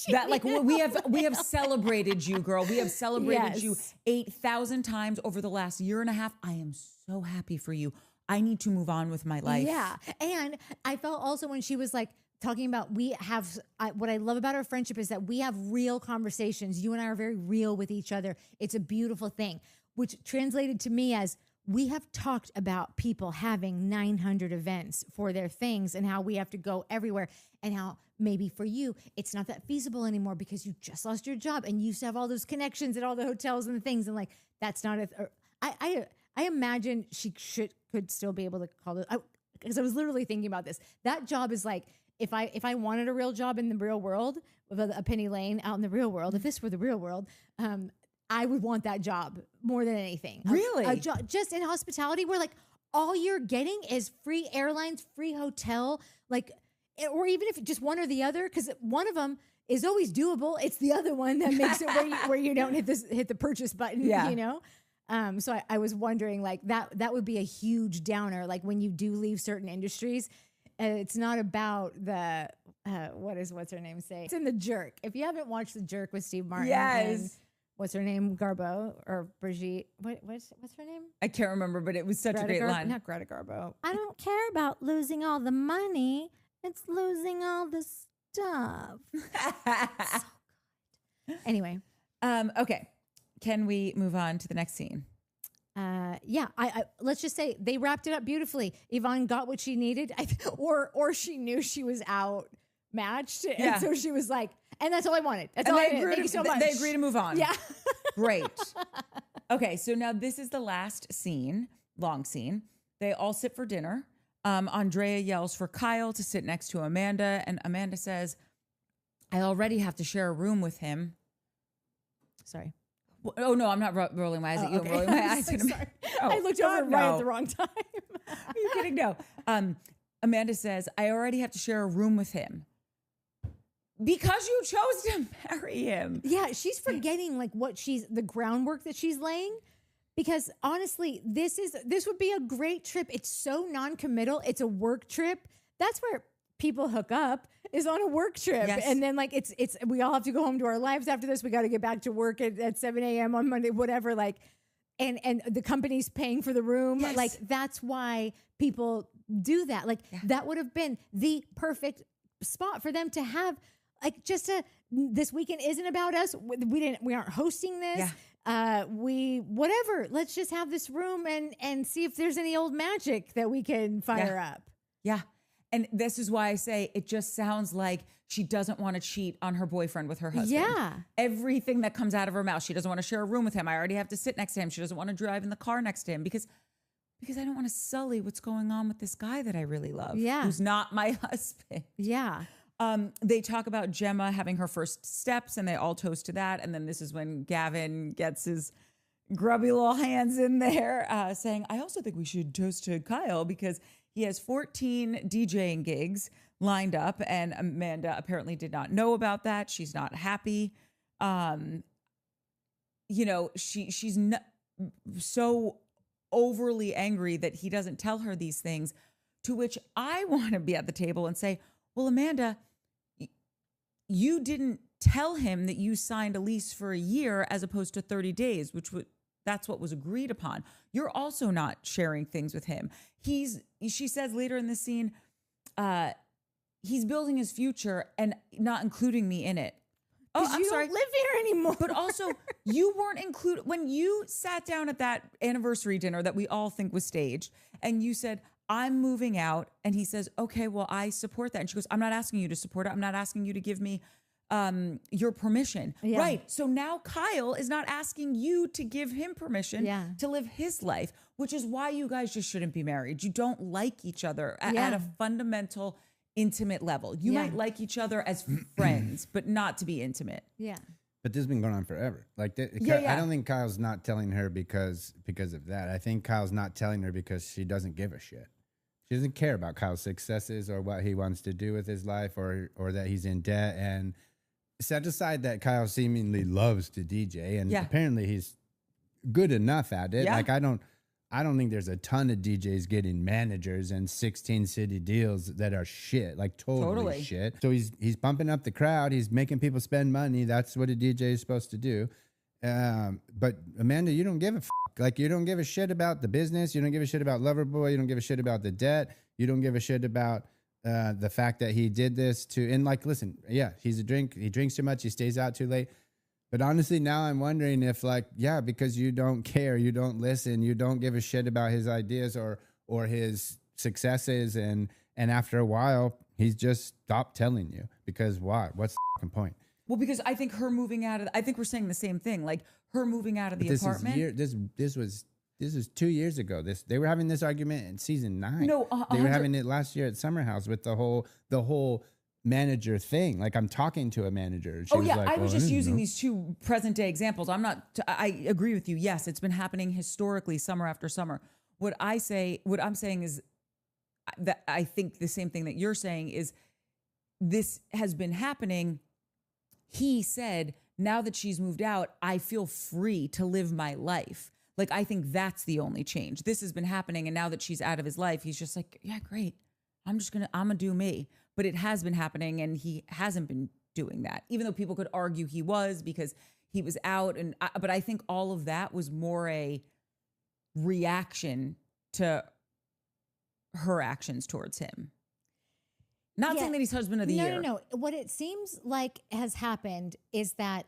That like we have celebrated you, girl. We have celebrated you 8,000 times over the last year and a half. I am so happy for you. I need to move on with my life. Yeah. And I felt also when she was like talking about what I love about our friendship is that we have real conversations. You and I are very real with each other. It's a beautiful thing, which translated to me as we have talked about people having 900 events for their things and how we have to go everywhere and how maybe for you, it's not that feasible anymore because you just lost your job and you used to have all those connections at all the hotels and the things. And like, that's not I imagine she could still be able to call it. because I was literally thinking about this. That job is like, if I wanted a real job in the real world, with a penny lane out in the real world, if this were the real world, I would want that job more than anything. Really? A job just in hospitality where like all you're getting is free airlines, free hotel, like, or even if just one or the other, because one of them is always doable. It's the other one that makes it where you don't hit the purchase button, you know? So I was wondering like that would be a huge downer. Like when you do leave certain industries, it's not about the, what's her name say? It's in The Jerk. If you haven't watched The Jerk with Steve Martin. And what's her name? Garbo or Brigitte. What's her name? I can't remember, but it was such a great line. Not Greta Garbo. I don't care about losing all the money. It's losing all the stuff. So good. Anyway. Okay. Can we move on to the next scene? Yeah. I let's just say they wrapped it up beautifully. Yvonne got what she needed, or she knew she was outmatched, and so she was like, "And that's all I wanted. That's all I needed. Thank you so much." They agree to move on. Yeah. Great. Okay, so now this is the last scene, long scene. They all sit for dinner. Andrea yells for Kyle to sit next to Amanda, and Amanda says, "I already have to share a room with him." Sorry. Oh no, I'm not rolling my eyes at you. I'm rolling my eyes at him. Oh, I looked over right at the wrong time. Are you kidding? No. Amanda says, "I already have to share a room with him because you chose to marry him." Yeah, she's forgetting like the groundwork that she's laying. Because honestly, this would be a great trip. It's so non-committal. It's a work trip. That's where people hook up, is on a work trip. Yes. And then like it's we all have to go home to our lives after this. We got to get back to work at 7 a.m. on Monday, whatever. Like, and the company's paying for the room. Yes. Like that's why people do that. Like that would have been the perfect spot for them to have. Like this weekend isn't about us. We aren't hosting this. Yeah. Whatever. Let's just have this room and see if there's any old magic that we can fire up. Yeah. And this is why I say it just sounds like she doesn't want to cheat on her boyfriend with her husband. Yeah. Everything that comes out of her mouth. She doesn't want to share a room with him. I already have to sit next to him. She doesn't want to drive in the car next to him because I don't want to sully what's going on with this guy that I really love. Yeah. Who's not my husband. Yeah. They talk about Gemma having her first steps and they all toast to that. And then this is when Gavin gets his grubby little hands in there saying, "I also think we should toast to Kyle because he has 14 DJing gigs lined up." And Amanda apparently did not know about that. She's not happy. She's not so overly angry that he doesn't tell her these things, to which I want to be at the table and say, well, Amanda, you didn't tell him that you signed a lease for a year as opposed to 30 days, that's what was agreed upon. You're also not sharing things with him. She says later in the scene, he's building his future and not including me in it. Oh, I'm sorry. Don't live here anymore. But also, you weren't included when you sat down at that anniversary dinner that we all think was staged, and you said, "I'm moving out." And he says, "Okay, well, I support that." And she goes, "I'm not asking you to support it. I'm not asking you to give me your permission." Yeah. Right. So now Kyle is not asking you to give him permission to live his life, which is why you guys just shouldn't be married. You don't like each other at a fundamental, intimate level. You might like each other as friends, but not to be intimate. Yeah. But this has been going on forever. Like, I don't think Kyle's not telling her because of that. I think Kyle's not telling her because she doesn't give a shit. She doesn't care about Kyle's successes or what he wants to do with his life or that he's in debt. And set aside that Kyle seemingly loves to DJ and apparently he's good enough at it. Like I don't think there's a ton of DJs getting managers and 16 city deals that are shit, like totally shit. So he's pumping up the crowd. He's making people spend money. That's what a DJ is supposed to do. But Amanda, you don't give a f***. Like you don't give a shit about the business. You don't give a shit about Loverboy. You don't give a shit about the debt. You don't give a shit about the fact that he did this and like, listen, he drinks too much. He stays out too late. But honestly, now I'm wondering if because you don't care, you don't listen, you don't give a shit about his ideas or his successes. And after a while, he's just stopped telling you because why? What's the fucking point? Well, because I think her moving out of, I think we're saying the same thing. Like her moving out of the apartment. This This is 2 years ago. They were having this argument in season 9. No, they were having it last year at Summer House with the whole manager thing. Like, I'm talking to a manager. She was like, I was just using know. these 2 present day examples. I agree with you. Yes, it's been happening historically, summer after summer. What I'm saying is that I think the same thing that you're saying is this has been happening. He said, now that she's moved out, I feel free to live my life. Like, I think that's the only change. This has been happening. And now that she's out of his life, he's just like, yeah, great. I'm gonna do me. But it has been happening, and he hasn't been doing that, even though people could argue he was, because he was out. But I think all of that was more a reaction to her actions towards him. Not saying that he's husband of the year. No. What it seems like has happened is that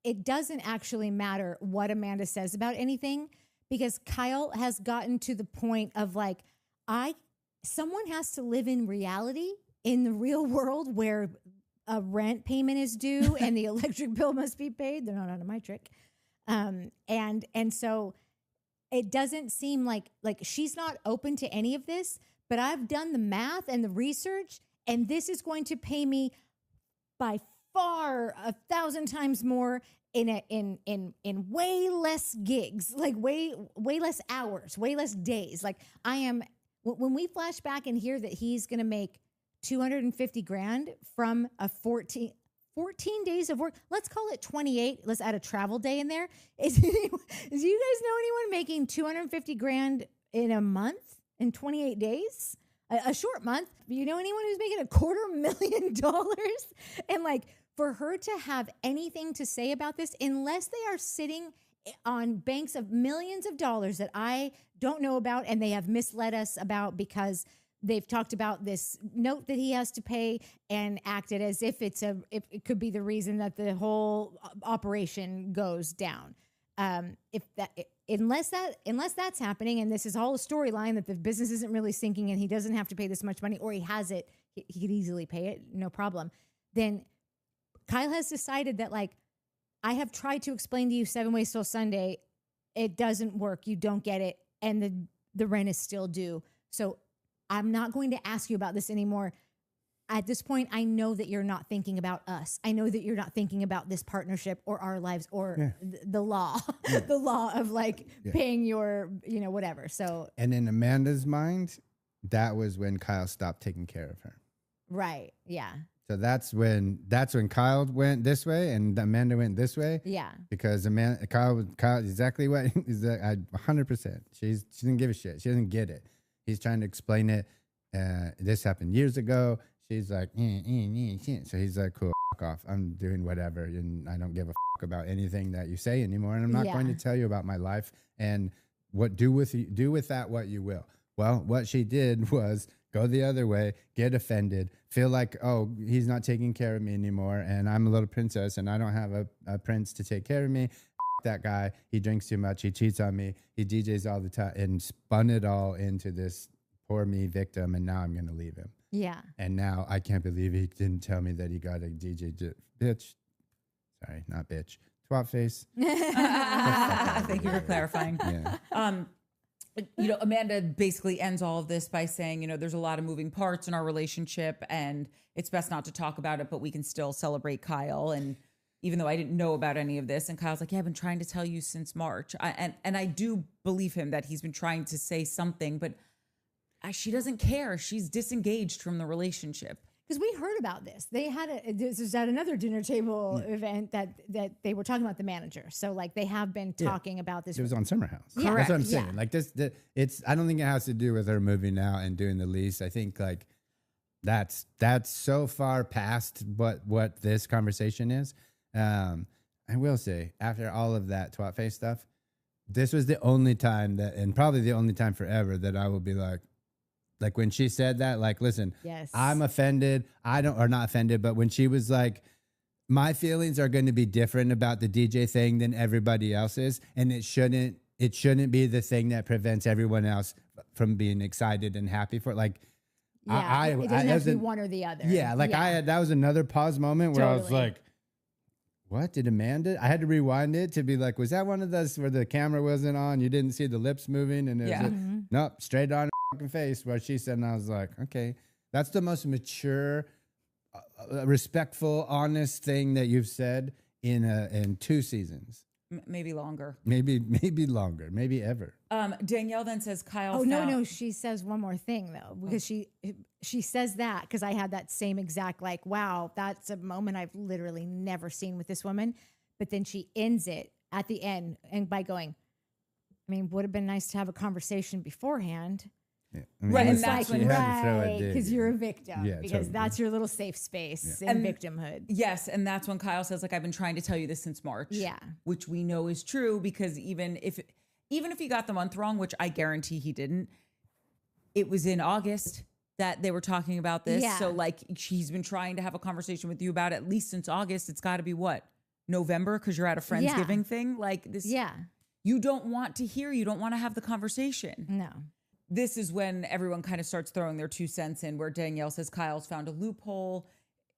it doesn't actually matter what Amanda says about anything, because Kyle has gotten to the point of like, someone has to live in reality, in the real world, where a rent payment is due and the electric bill must be paid. They're not out of my trick. And so it doesn't seem like she's not open to any of this, but I've done the math and the research, and this is going to pay me by far 1,000 times more in way less gigs, like way less hours, way less days. Like, when we flash back and hear that he's going to make $250,000 from a 14 days of work. Let's call it 28. Let's add a travel day in there. Do you guys know anyone making $250,000 in a month, in 28 days? A short month. You know anyone who's making $250,000? And like, for her to have anything to say about this, unless they are sitting on banks of millions of dollars that I don't know about, and they have misled us about because they've talked about this note that he has to pay and acted as if it could be the reason that the whole operation goes down. Unless that's happening, and this is all a storyline that the business isn't really sinking and he doesn't have to pay this much money, or he has it, he could easily pay it, no problem. Then Kyle has decided that, like, I have tried to explain to you 7 Ways Till Sunday. It doesn't work. You don't get it. And the rent is still due. So I'm not going to ask you about this anymore. At this point, I know that you're not thinking about us. I know that you're not thinking about this partnership or our lives or the law, the law of like paying your, whatever. So, and in Amanda's mind, that was when Kyle stopped taking care of her. Right. Yeah. So that's when Kyle went this way and Amanda went this way. Yeah. Because Kyle exactly what is that? 100%. She didn't give a shit. She doesn't get it. He's trying to explain it. This happened years ago. She's like, so he's like, cool, off. I'm doing whatever, and I don't give a about anything that you say anymore. And I'm not going to tell you about my life. And do with that what you will. Well, what she did was go the other way, get offended, feel like, oh, he's not taking care of me anymore, and I'm a little princess, and I don't have a prince to take care of me. That guy, he drinks too much, he cheats on me, he DJs all the time, and spun it all into this poor me victim, and now I'm going to leave him. Yeah. And now I can't believe he didn't tell me that he got a DJ bitch. Sorry, not bitch. Twat face. Thank you for clarifying. Yeah. Amanda basically ends all of this by saying, there's a lot of moving parts in our relationship and it's best not to talk about it, but we can still celebrate Kyle. And even though I didn't know about any of this, and Kyle's like, yeah, I've been trying to tell you since March. And I do believe him that he's been trying to say something, but she doesn't care. She's disengaged from the relationship. Because we heard about this. This was at another dinner table event that they were talking about the manager. So like they have been talking about this. It was on Summer House. Yeah. That's what I'm saying. Like I don't think it has to do with her moving out and doing the lease. I think like that's so far past what this conversation is. I will say, after all of that twat face stuff, this was the only time and probably the only time forever that I will be like when she said that, like, listen, yes, I'm offended. Or not offended, but when she was like, my feelings are going to be different about the DJ thing than everybody else's, and it shouldn't be the thing that prevents everyone else from being excited and happy for it. Like, it doesn't have to be one or the other. Yeah, like that was another pause moment where I was like, what did Amanda? I had to rewind it to be like, was that one of those where the camera wasn't on? You didn't see the lips moving, and it was nope, straight on her fucking face. What she said, and I was like, okay, that's the most mature, respectful, honest thing that you've said in 2 seasons. Maybe longer. Maybe longer. Maybe ever. Danielle then says Kyle. Oh no! She says one more thing though, because she says that because I had that same exact like, wow, that's a moment I've literally never seen with this woman. But then she ends it at the end and by going, I mean, would have been nice to have a conversation beforehand. Yeah. I mean, Right, and It's that's like, when right, because you're a victim. Yeah, because totally. that's your little safe space in And- victimhood. Yes, and that's when Kyle says, like, I've been trying to tell you this since March. Yeah. Which we know is true because even if he got the month wrong, which I guarantee he didn't, it was in August that they were talking about this. Yeah. So like he's been trying to have a conversation with you about it at least since August. It's got to be what? November because you're at a Friendsgiving thing? Like this. Yeah. You don't want to hear, you don't want to have the conversation. No. This is when everyone kind of starts throwing their 2 cents in, where Danielle says Kyle's found a loophole,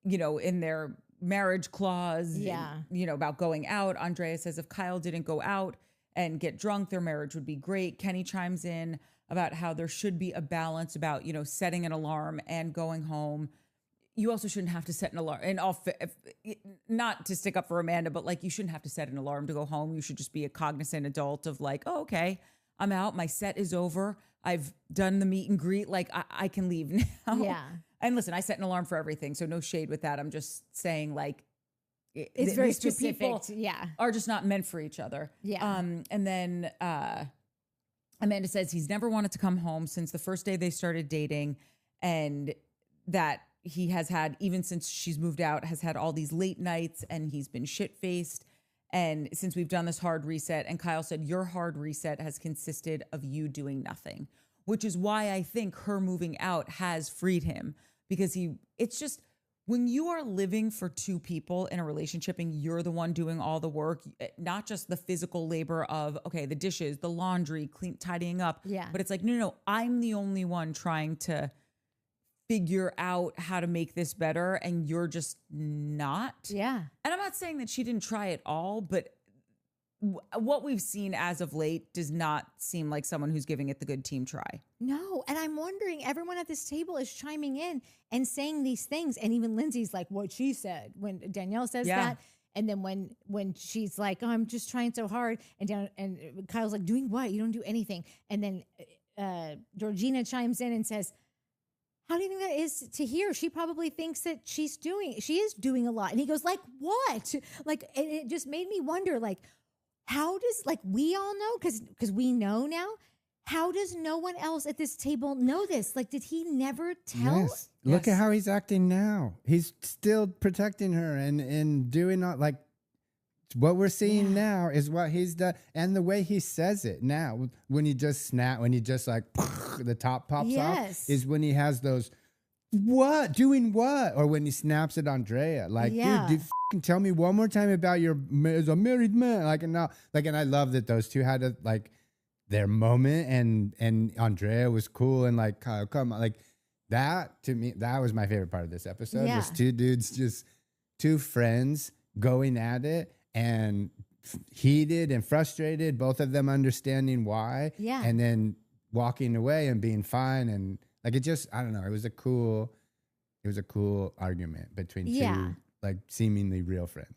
in their marriage clause, Yeah. About going out. Andrea says if Kyle didn't go out and get drunk, their marriage would be great. Kenny chimes in about how there should be a balance about, setting an alarm and going home. You also shouldn't have to set an alarm. And not to stick up for Amanda, but like you shouldn't have to set an alarm to go home. You should just be a cognizant adult of like, oh, okay, I'm out. My set is over. I've done the meet and greet. Like I can leave now. Yeah. And listen, I set an alarm for everything. So no shade with that. I'm just saying like, It's very these two specific. people Yeah. are just not meant for each other. Yeah. And then Amanda says he's never wanted to come home since the first day they started dating, and that he has had, even since she's moved out, has had all these late nights and he's been shit-faced. And since we've done this hard reset, and Kyle said, your hard reset has consisted of you doing nothing, which is why I think her moving out has freed him, because it's just, when you are living for 2 people in a relationship and you're the one doing all the work, not just the physical labor of, okay, the dishes, the laundry, tidying up. Yeah. But it's like, no, I'm the only one trying to figure out how to make this better, and you're just not. Yeah. And I'm not saying that she didn't try at all, but what we've seen as of late does not seem like someone who's giving it the good team try. No. And I'm wondering, everyone at this table is chiming in and saying these things. And even Lindsay's like, what she said when Danielle says that. And then when she's like, oh, I'm just trying so hard. And Kyle's like, doing what? You don't do anything. And then Georgina chimes in and says, how do you think that is to hear? She probably thinks that she is doing a lot. And he goes, like, what? Like, and it just made me wonder, like, how does, like, we all know, because we know now, how does no one else at this table know this? Like, did he never tell? Yes. Look at how he's acting now. He's still protecting her and doing all, like, what we're seeing now is what he's done. And the way he says it now, when he just like the top pops off, is when he has those, what? Doing what? Or when he snaps at Andrea. Like, dude, fucking tell me one more time about as a married man. Like, and now, like, and I love that those two had like their moment, and Andrea was cool and like, Kyle, come on. Like, that to me, that was my favorite part of this episode. Yeah. Was 2 dudes, just 2 friends going at it. And heated and frustrated, both of them understanding why, and then walking away and being fine, and like it just, I don't know, it was a cool argument between 2 like seemingly real friends.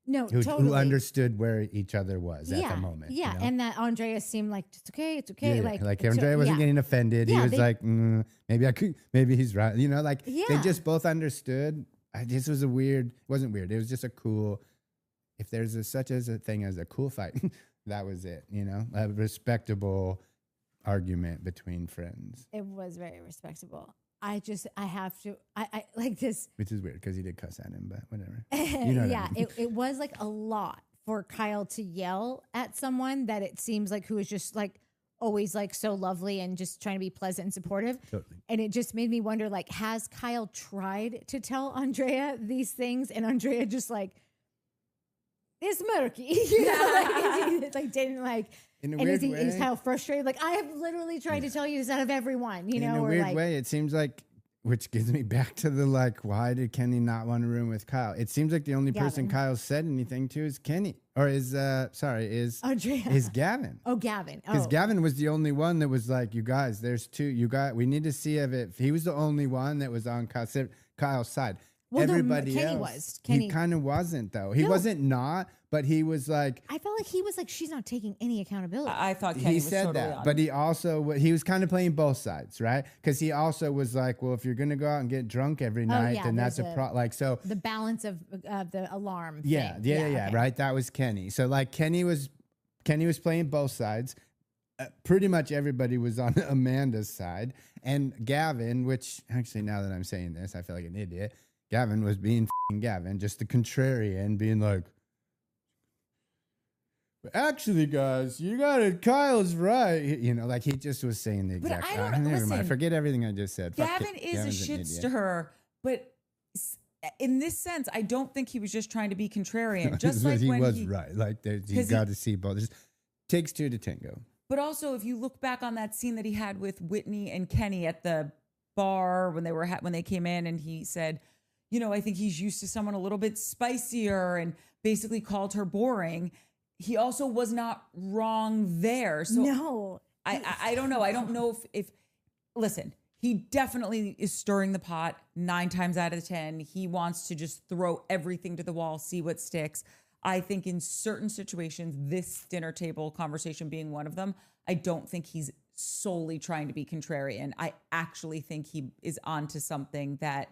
No, who totally. understood where each other was at the moment. Yeah, you know? and that Andrea seemed like, it's okay. Yeah, like Andrea wasn't getting offended. Yeah, he was like, maybe he's right. Like they Yeah. just both understood. This was wasn't weird. It was just a cool. If there's such as a thing as a cool fight, that was it, a respectable argument between friends. It was very respectable. I have to, I like this. Which is weird because he did cuss at him, but whatever. Yeah, it was like a lot for Kyle to yell at someone that it seems like who is just like always like so lovely and just trying to be pleasant and supportive. Totally. And it just made me wonder, like, has Kyle tried to tell Andrea these things, and Andrea just like, it's murky, like didn't like. In a and weird is way, Kyle frustrated? Like, I have literally tried to tell you this out of everyone, in a or weird like, way, it seems like which gets me back to the like, why did Kenny not want to room with Kyle? It seems like the only person Gavin. Kyle said anything to is Kenny, or is Andrea. is Gavin. Oh, Gavin. Because Oh. Gavin was the only one that was like, you guys, there's two. We need to see if it. He was the only one that was on Kyle's side. Well, no, Everybody Kenny else, was. Kenny- he kind of wasn't though. He No. wasn't not, but he was like. I felt like he was like, she's not taking any accountability. I thought Kenny He was said totally that, on. but he was kind of playing both sides, right? Because he also was like, well, if you're gonna go out and get drunk every night, yeah, then that's there's a pro. Like so, the balance of the alarm. yeah, thing. yeah, okay. right. That was Kenny. So like Kenny was playing both sides. Pretty much everybody was on Amanda's side, and Gavin, which actually now that I'm saying this, I feel like an idiot. Gavin was being Gavin, just the contrarian, being like, actually, guys, you got it. Kyle's right. You know, like he just was saying the But exact. I don't- never listen, mind. Forget everything I just said. Fuck Gavin it. is Gavin's a an shit idiot. stirrer, but in this sense, I don't think he was just trying to be contrarian. Just But like he when was right. Like you 'cause got to see both. It takes two to tango. But also, if you look back on that scene that he had with Whitney and Kenny at the bar when they were when they came in, and he said, you know, I think he's used to someone a little bit spicier, and basically called her boring. He also was not wrong there. So No. I don't know. I don't know if listen, he definitely is stirring the pot 9 times out of 10. He wants to just throw everything to the wall, see what sticks. I think in certain situations, this dinner table conversation being one of them, I don't think he's solely trying to be contrarian. I actually think he is onto something that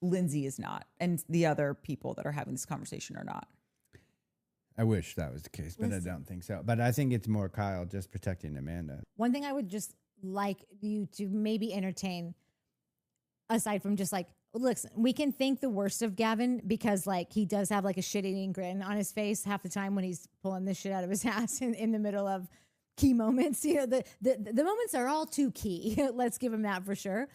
Lindsay is not, and the other people that are having this conversation are not. I wish that was the case, but I don't think so. But I think it's more Kyle just protecting Amanda. One thing I would just like you to maybe entertain, aside from just like, listen, we can think the worst of Gavin because like he does have like a shit-eating grin on his face half the time when he's pulling this shit out of his ass in the middle of key moments. You know, the moments are all too key. Let's give him that for sure.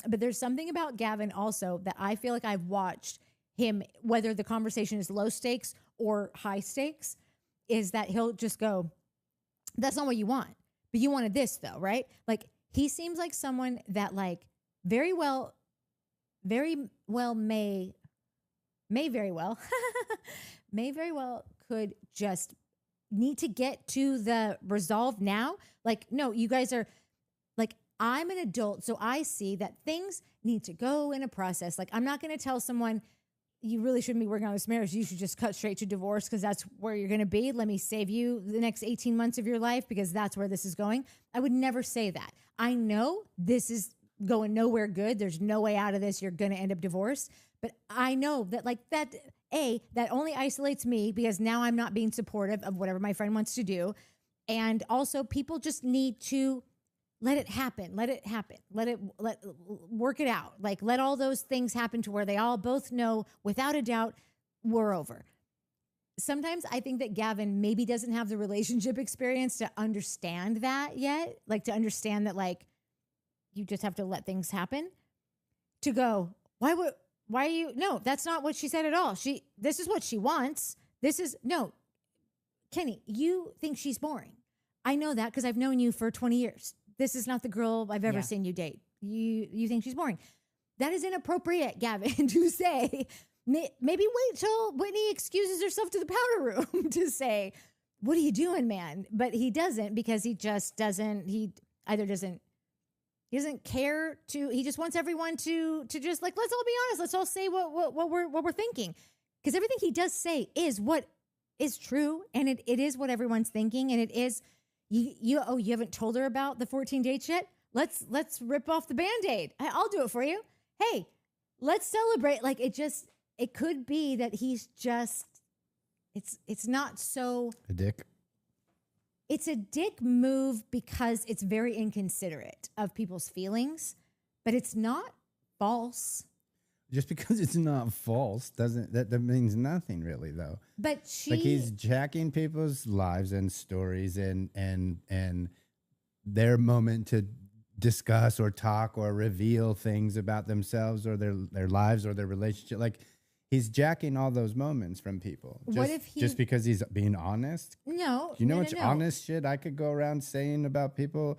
But there's something about Gavin also that I feel like I've watched him, whether the conversation is low stakes or high stakes, is that he'll just go, that's not what you want, but you wanted this though, right? Like he seems like someone that like very well may very well could just need to get to the resolve now. Like, no, you guys are like, I'm an adult, so I see that things need to go in a process. Like, I'm not going to tell someone you really shouldn't be working on this marriage. You should just cut straight to divorce because that's where you're going to be. Let me save you the next 18 months of your life because that's where this is going. I would never say that. I know this is going nowhere good. There's no way out of this. You're going to end up divorced. But I know that like that, that only isolates me because now I'm not being supportive of whatever my friend wants to do. And also people just need to let it happen. Let work it out. Like let all those things happen to where they all both know without a doubt we're over. Sometimes I think that Gavin maybe doesn't have the relationship experience to understand that yet. Like to understand that like you just have to let things happen. To go, why are you? No, that's not what she said at all. This is what she wants. No, Kenny, you think she's boring. I know that because I've known you for 20 years. This is not the girl I've ever seen you date. You think she's boring. That is inappropriate, Gavin, to say. Maybe wait till Whitney excuses herself to the powder room to say, what are you doing, man? But he doesn't because he just doesn't. He doesn't care to. He just wants everyone to just like, let's all be honest. Let's all say what we're thinking. Because everything he does say is what is true. And it is what everyone's thinking. And it is, you haven't told her about the 14 dates yet? Let's rip off the Band-Aid. I'll do it for you. Hey, let's celebrate. Like it could be that he's just, it's not so. A dick. It's a dick move because it's very inconsiderate of people's feelings, but it's not false. Just because it's not false that means nothing really though. But he's jacking people's lives and stories and their moment to discuss or talk or reveal things about themselves or their lives or their relationship. Like he's jacking all those moments from people. Just because he's being honest? No. Do you know how much honest shit I could go around saying about people?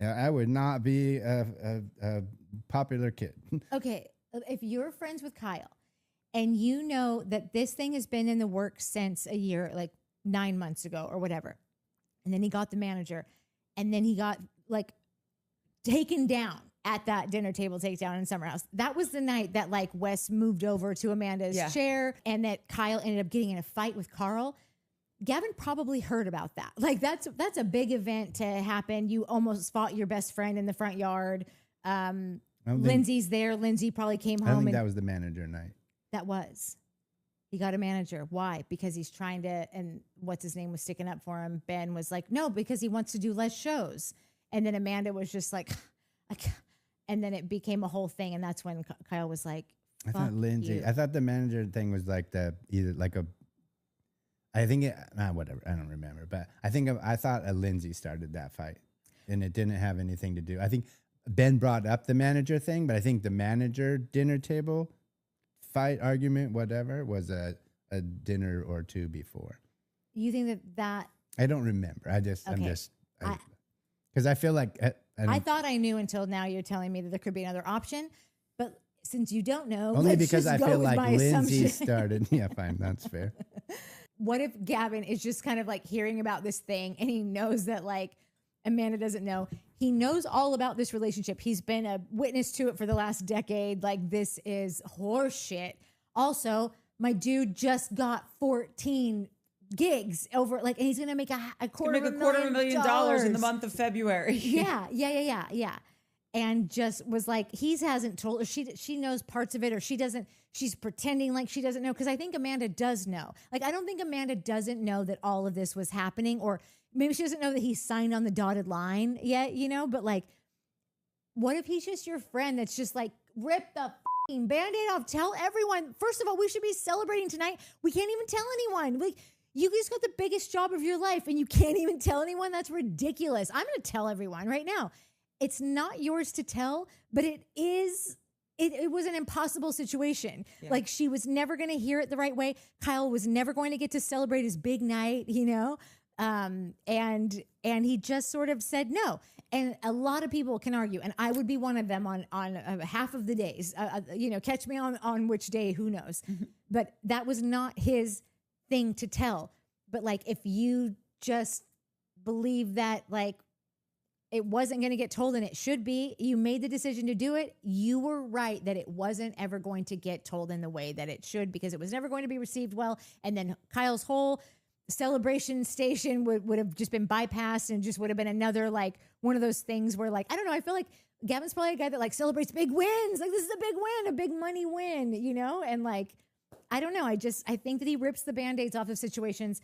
I would not be a popular kid. Okay, if you're friends with Kyle and you know that this thing has been in the works since a year, like 9 months ago or whatever, and then he got the manager, and then he got like taken down at that dinner table takedown in Summer House. That was the night that like Wes moved over to Amanda's chair and that Kyle ended up getting in a fight with Carl. Gavin probably heard about that. Like that's a big event to happen. You almost fought your best friend in the front yard. Lindsay's there. Lindsay probably came home. I think that was the manager night. That was. He got a manager. Why? Because he's trying to, and what's his name was sticking up for him. Ben was like, no, because he wants to do less shows. And then Amanda was just like, and then it became a whole thing. And that's when Kyle was like, I thought Lindsay, you. I thought the manager thing was like whatever. I don't remember, but I thought Lindsay started that fight and it didn't have anything to do. I think Ben brought up the manager thing, but I think the manager dinner table fight argument, whatever, was a dinner or two before. You think that I don't remember. I'm just, because I feel like I thought I knew until now you're telling me that there could be another option, but since you don't know, only because I feel like Lindsay assumption. started. Yeah, fine. That's fair. What if Gavin is just kind of like hearing about this thing and he knows that like Amanda doesn't know? He knows all about this relationship. He's been a witness to it for the last decade. Like this is horse shit. Also, my dude just got 14 gigs over like, and he's going to make a quarter of $250,000 in the month of February. Yeah. And just was like, he hasn't told her. She knows parts of it, or she doesn't. She's pretending like she doesn't know. Because I think Amanda does know. Like, I don't think Amanda doesn't know that all of this was happening, or maybe she doesn't know that he signed on the dotted line yet, But like, what if he's just your friend that's just like, rip the fucking Band-Aid off, tell everyone. First of all, we should be celebrating tonight. We can't even tell anyone. Like, you just got the biggest job of your life and you can't even tell anyone? That's ridiculous. I'm going to tell everyone right now. It's not yours to tell, but it is. It was an impossible situation. Yeah. Like she was never going to hear it the right way. Kyle was never going to get to celebrate his big night, and he just sort of said no. And a lot of people can argue, and I would be one of them on half of the days. Catch me on which day, who knows? Mm-hmm. But that was not his thing to tell. But like, if you just believe that, like, it wasn't going to get told and it should be, you made the decision to do it. You were right that it wasn't ever going to get told in the way that it should, because it was never going to be received well. And then Kyle's whole celebration station would have just been bypassed and just would have been another, like, one of those things where, like, I don't know, I feel like Gavin's probably a guy that like celebrates big wins. Like, this is a big win, a big money win, And like, I don't know. I think that he rips the Band-Aids off of situations.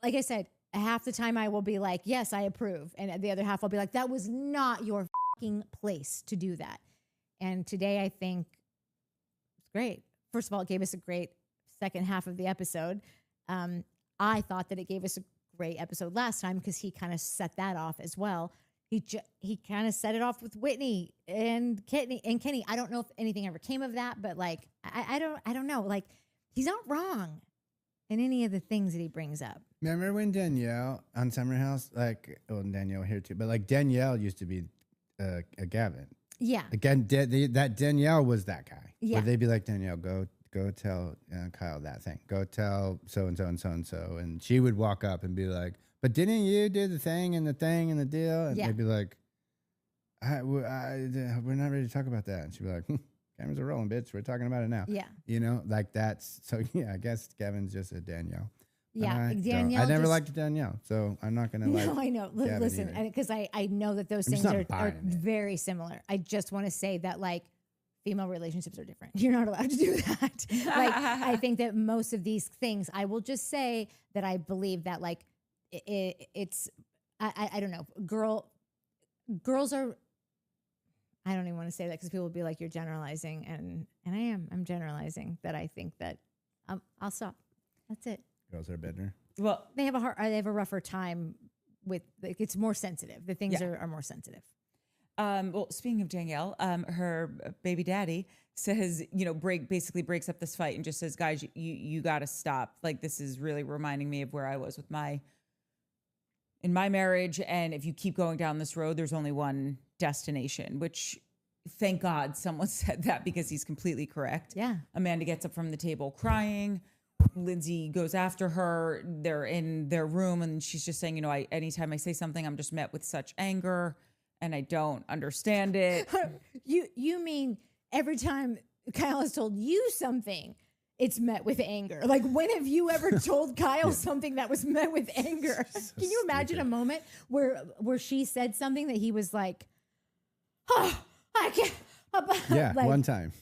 Like I said, half the time I will be like, yes, I approve. And the other half I'll be like, that was not your fucking place to do that. And today I think it's great. First of all, it gave us a great second half of the episode. I thought that it gave us a great episode last time because he kind of set that off as well. He kind of set it off with Whitney and Kenny. I don't know if anything ever came of that, but like, I don't know. Like, he's not wrong in any of the things that he brings up. Remember when Danielle on Summer House, like, Danielle here too, but like Danielle used to be a Gavin. Yeah. Again, that Danielle was that guy. Yeah. Where they'd be like, Danielle, go tell Kyle that thing. Go tell so-and-so and so-and-so. And she would walk up and be like, but didn't you do the thing and the deal? And they'd be like, we're not ready to talk about that. And she'd be like, cameras are rolling, bitch. We're talking about it now. Yeah. Like that's, so yeah, I guess Gavin's just a Danielle. Yeah, Danielle. I never liked Danielle, so I'm not going to like. No, I know. Listen, because I know that those things are very similar. I just want to say that, like, female relationships are different. You're not allowed to do that. Like, I think that most of these things, I will just say that I believe that, like, it's I don't know. Girls are. I don't even want to say that because people will be like, you're generalizing, and I'm generalizing that. I think that I'll stop. That's it. Girls are better. Well, they have a rougher time with, like, it's more sensitive. The things are more sensitive. Well, speaking of Danielle, her baby daddy says, basically breaks up this fight and just says, guys, you got to stop. Like, this is really reminding me of where I was in my marriage. And if you keep going down this road, there's only one destination, which thank God someone said that because he's completely correct. Yeah. Amanda gets up from the table crying. Lindsay goes after her. They're in their room and she's just saying, anytime I say something, I'm just met with such anger and I don't understand it. You mean every time Kyle has told you something, it's met with anger? Like, when have you ever told Kyle something that was met with anger? Can you imagine a moment where she said something that he was like, oh, I can't. Yeah, like, one time.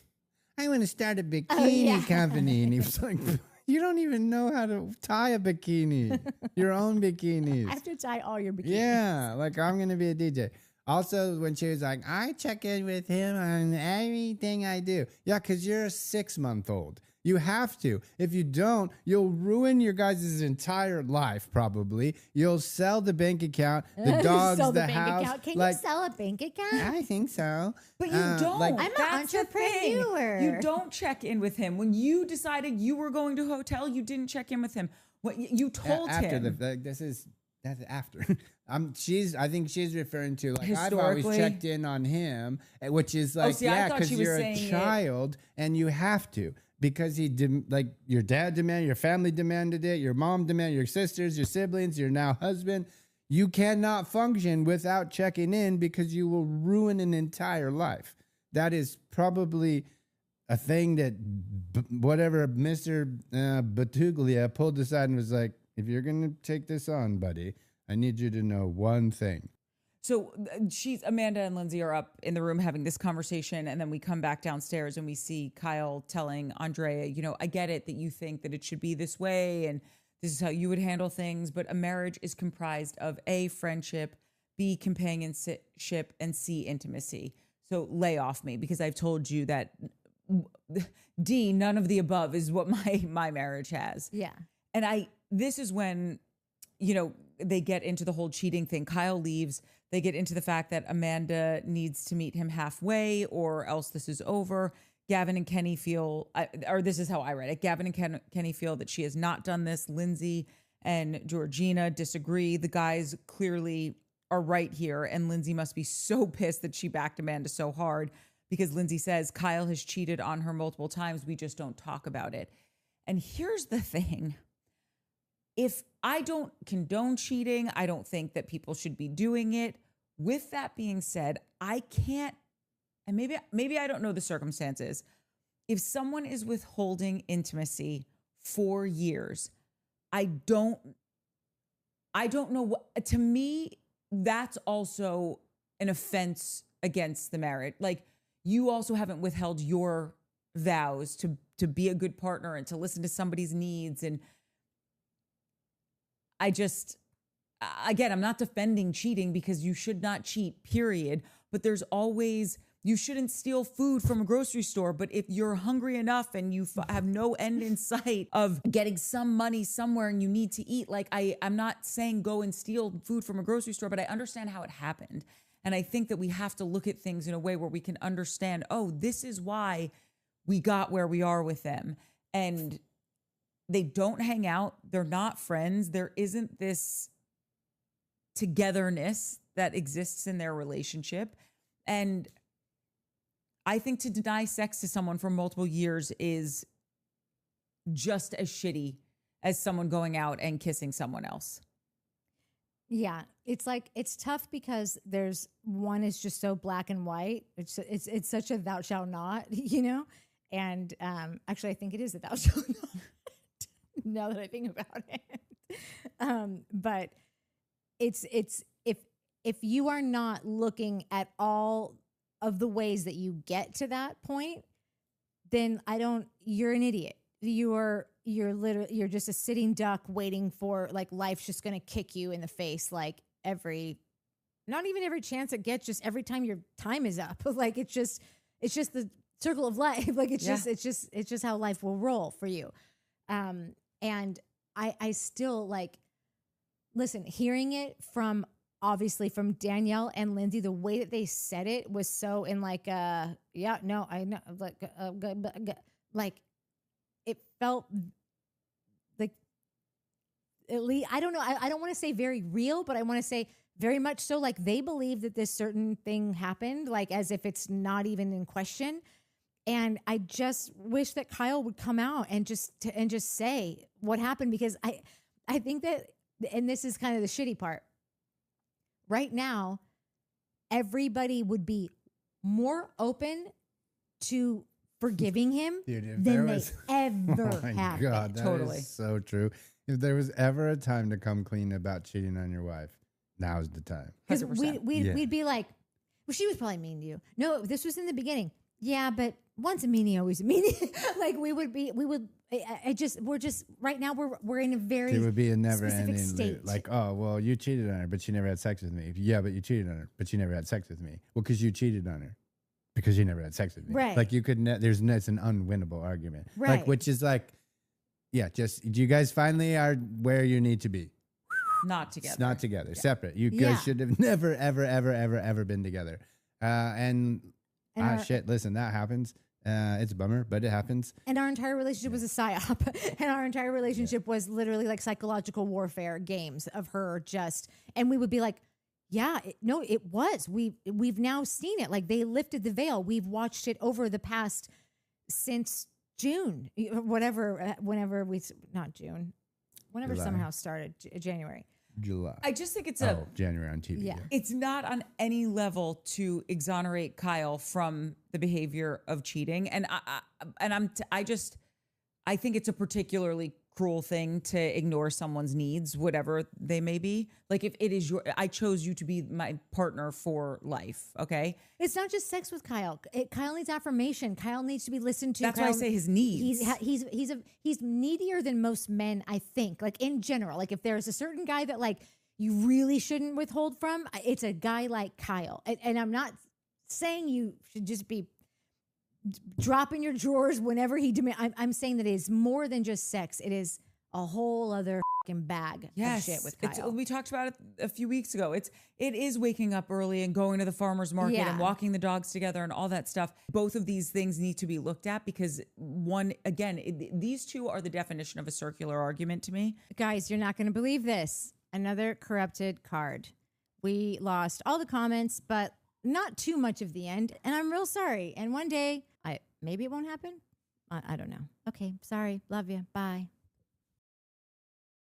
I want to start a bikini company. And he was like, you don't even know how to tie a bikini. Your own bikinis. I have to tie all your bikinis. Yeah, like I'm going to be a DJ. Also, when she was like, I check in with him on everything I do. Yeah, because you're a 6-month-old. You have to. If you don't, you'll ruin your guys' entire life, probably. You'll sell the bank account, the dogs, sell the the bank house. account. Can you sell a bank account? I think so. But you don't. I'm an That's the thing. entrepreneur. You don't check in with him. When you decided you were going to a hotel, you didn't check in with him. What you told after him. That's after. I think she's referring to, like, I've always Historically. checked in on him, which is like, see, I yeah, thought because she was you're a saying it- child and you have to. Because like your dad demanded, your family demanded it, your mom demanded, your sisters, your siblings, your now husband. You cannot function without checking in because you will ruin an entire life. That is probably a thing that whatever Mr. Batuglia pulled aside and was like, if you're going to take this on, buddy, I need you to know one thing. So Amanda and Lindsay are up in the room having this conversation. And then we come back downstairs and we see Kyle telling Andrea, I get it that you think that it should be this way. And this is how you would handle things. But a marriage is comprised of A, friendship, B, companionship, and C, intimacy. So lay off me, because I've told you that D, none of the above is what my marriage has. Yeah. And this is when, they get into the whole cheating thing. Kyle leaves. They get into the fact that Amanda needs to meet him halfway or else this is over. Gavin and Kenny feel, or this is how I read it. Gavin and Kenny feel that she has not done this. Lindsay and Georgina disagree. The guys clearly are right here. And Lindsay must be so pissed that she backed Amanda so hard, because Lindsay says Kyle has cheated on her multiple times. We just don't talk about it. And here's the thing. If I don't condone cheating, I don't think that people should be doing it. With that being said, I can't, and maybe I don't know the circumstances. If someone is withholding intimacy for years, I don't know what, to me, that's also an offense against the marriage. Like, you also haven't withheld your vows to be a good partner and to listen to somebody's needs. And again, I'm not defending cheating, because you should not cheat, period. But there's always, you shouldn't steal food from a grocery store. But if you're hungry enough and you have no end in sight of getting some money somewhere and you need to eat, like, I'm not saying go and steal food from a grocery store, but I understand how it happened. And I think that we have to look at things in a way where we can understand, oh, this is why we got where we are with them. And they don't hang out. They're not friends. There isn't this togetherness that exists in their relationship. And I think to deny sex to someone for multiple years is just as shitty as someone going out and kissing someone else. Yeah, it's like, it's tough because there's one is just so black and white. It's such a thou shalt not, And actually, I think it is a thou shalt not. Now that I think about it, but it's if you are not looking at all of the ways that you get to that point, then you're an idiot. You're just a sitting duck waiting for, like, life's just going to kick you in the face, like, not even every chance it gets, just every time your time is up. Like, it's just the circle of life. Like, it's just how life will roll for you. And I still, like, listen, hearing it from Danielle and Lindsay, the way that they said it was so in, like, I know, like, it felt like, at least, I don't know, I don't want to say very real, but I want to say very much so. Like they believe that this certain thing happened, like as if it's not even in question. And I just wish that Kyle would come out and just say what happened, because I think that, and this is kind of the shitty part. Right now, everybody would be more open to forgiving him than they ever Oh my have. God, that Totally. is so true. If there was ever a time to come clean about cheating on your wife, now's the time. Because 100%. we'd be like, well, she was probably mean to you. No, this was in the beginning. Yeah, but once a meanie, always a meanie. Like we're just right now we're in a very It would be a never specific ending state. like, oh, well, you cheated on her, but she never had sex with me. Yeah, but you cheated on her, but she never had sex with me. Well, because you cheated on her. Because you never had sex with me. Right. Like you could, it's an unwinnable argument. Right. Like, which is like, yeah, just, you guys finally are where you need to be. Not together. It's not together, separate. You Yeah. guys should have never, ever, ever, ever, ever been together. And our- Shit, listen, that happens. It's a bummer, but it happens. And our entire relationship was a psyop. And our entire relationship was literally like psychological warfare games of her and we would be like, yeah, it was. We've now seen it. Like they lifted the veil. We've watched it over the past since June, whenever not June, whenever July. somehow started January. July. I just think it's January on TV. Yeah. it's not on any level to exonerate Kyle from the behavior of cheating. And I think it's a particularly cruel thing to ignore someone's needs, whatever they may be. Like if it is I chose you to be my partner for life. Okay. It's not just sex with Kyle. Kyle needs affirmation. Kyle needs to be listened to. That's Kyle, why I say his needs. He's needier than most men, I think. Like in general, like if there's a certain guy that like you really shouldn't withhold from, it's a guy like Kyle. And I'm not saying you should just be dropping your drawers whenever he demands. I'm saying that it is more than just sex. It is a whole other fucking bag of shit with Kyle. We talked about it a few weeks ago. It is waking up early and going to the farmer's market Yeah. and walking the dogs together and all that stuff. Both of these things need to be looked at because these two are the definition of a circular argument to me. Guys, you're not going to believe this. Another corrupted card. We lost all the comments, but not too much of the end. And I'm real sorry. And one day, maybe it won't happen. I don't know. Okay, sorry. Love you. Bye.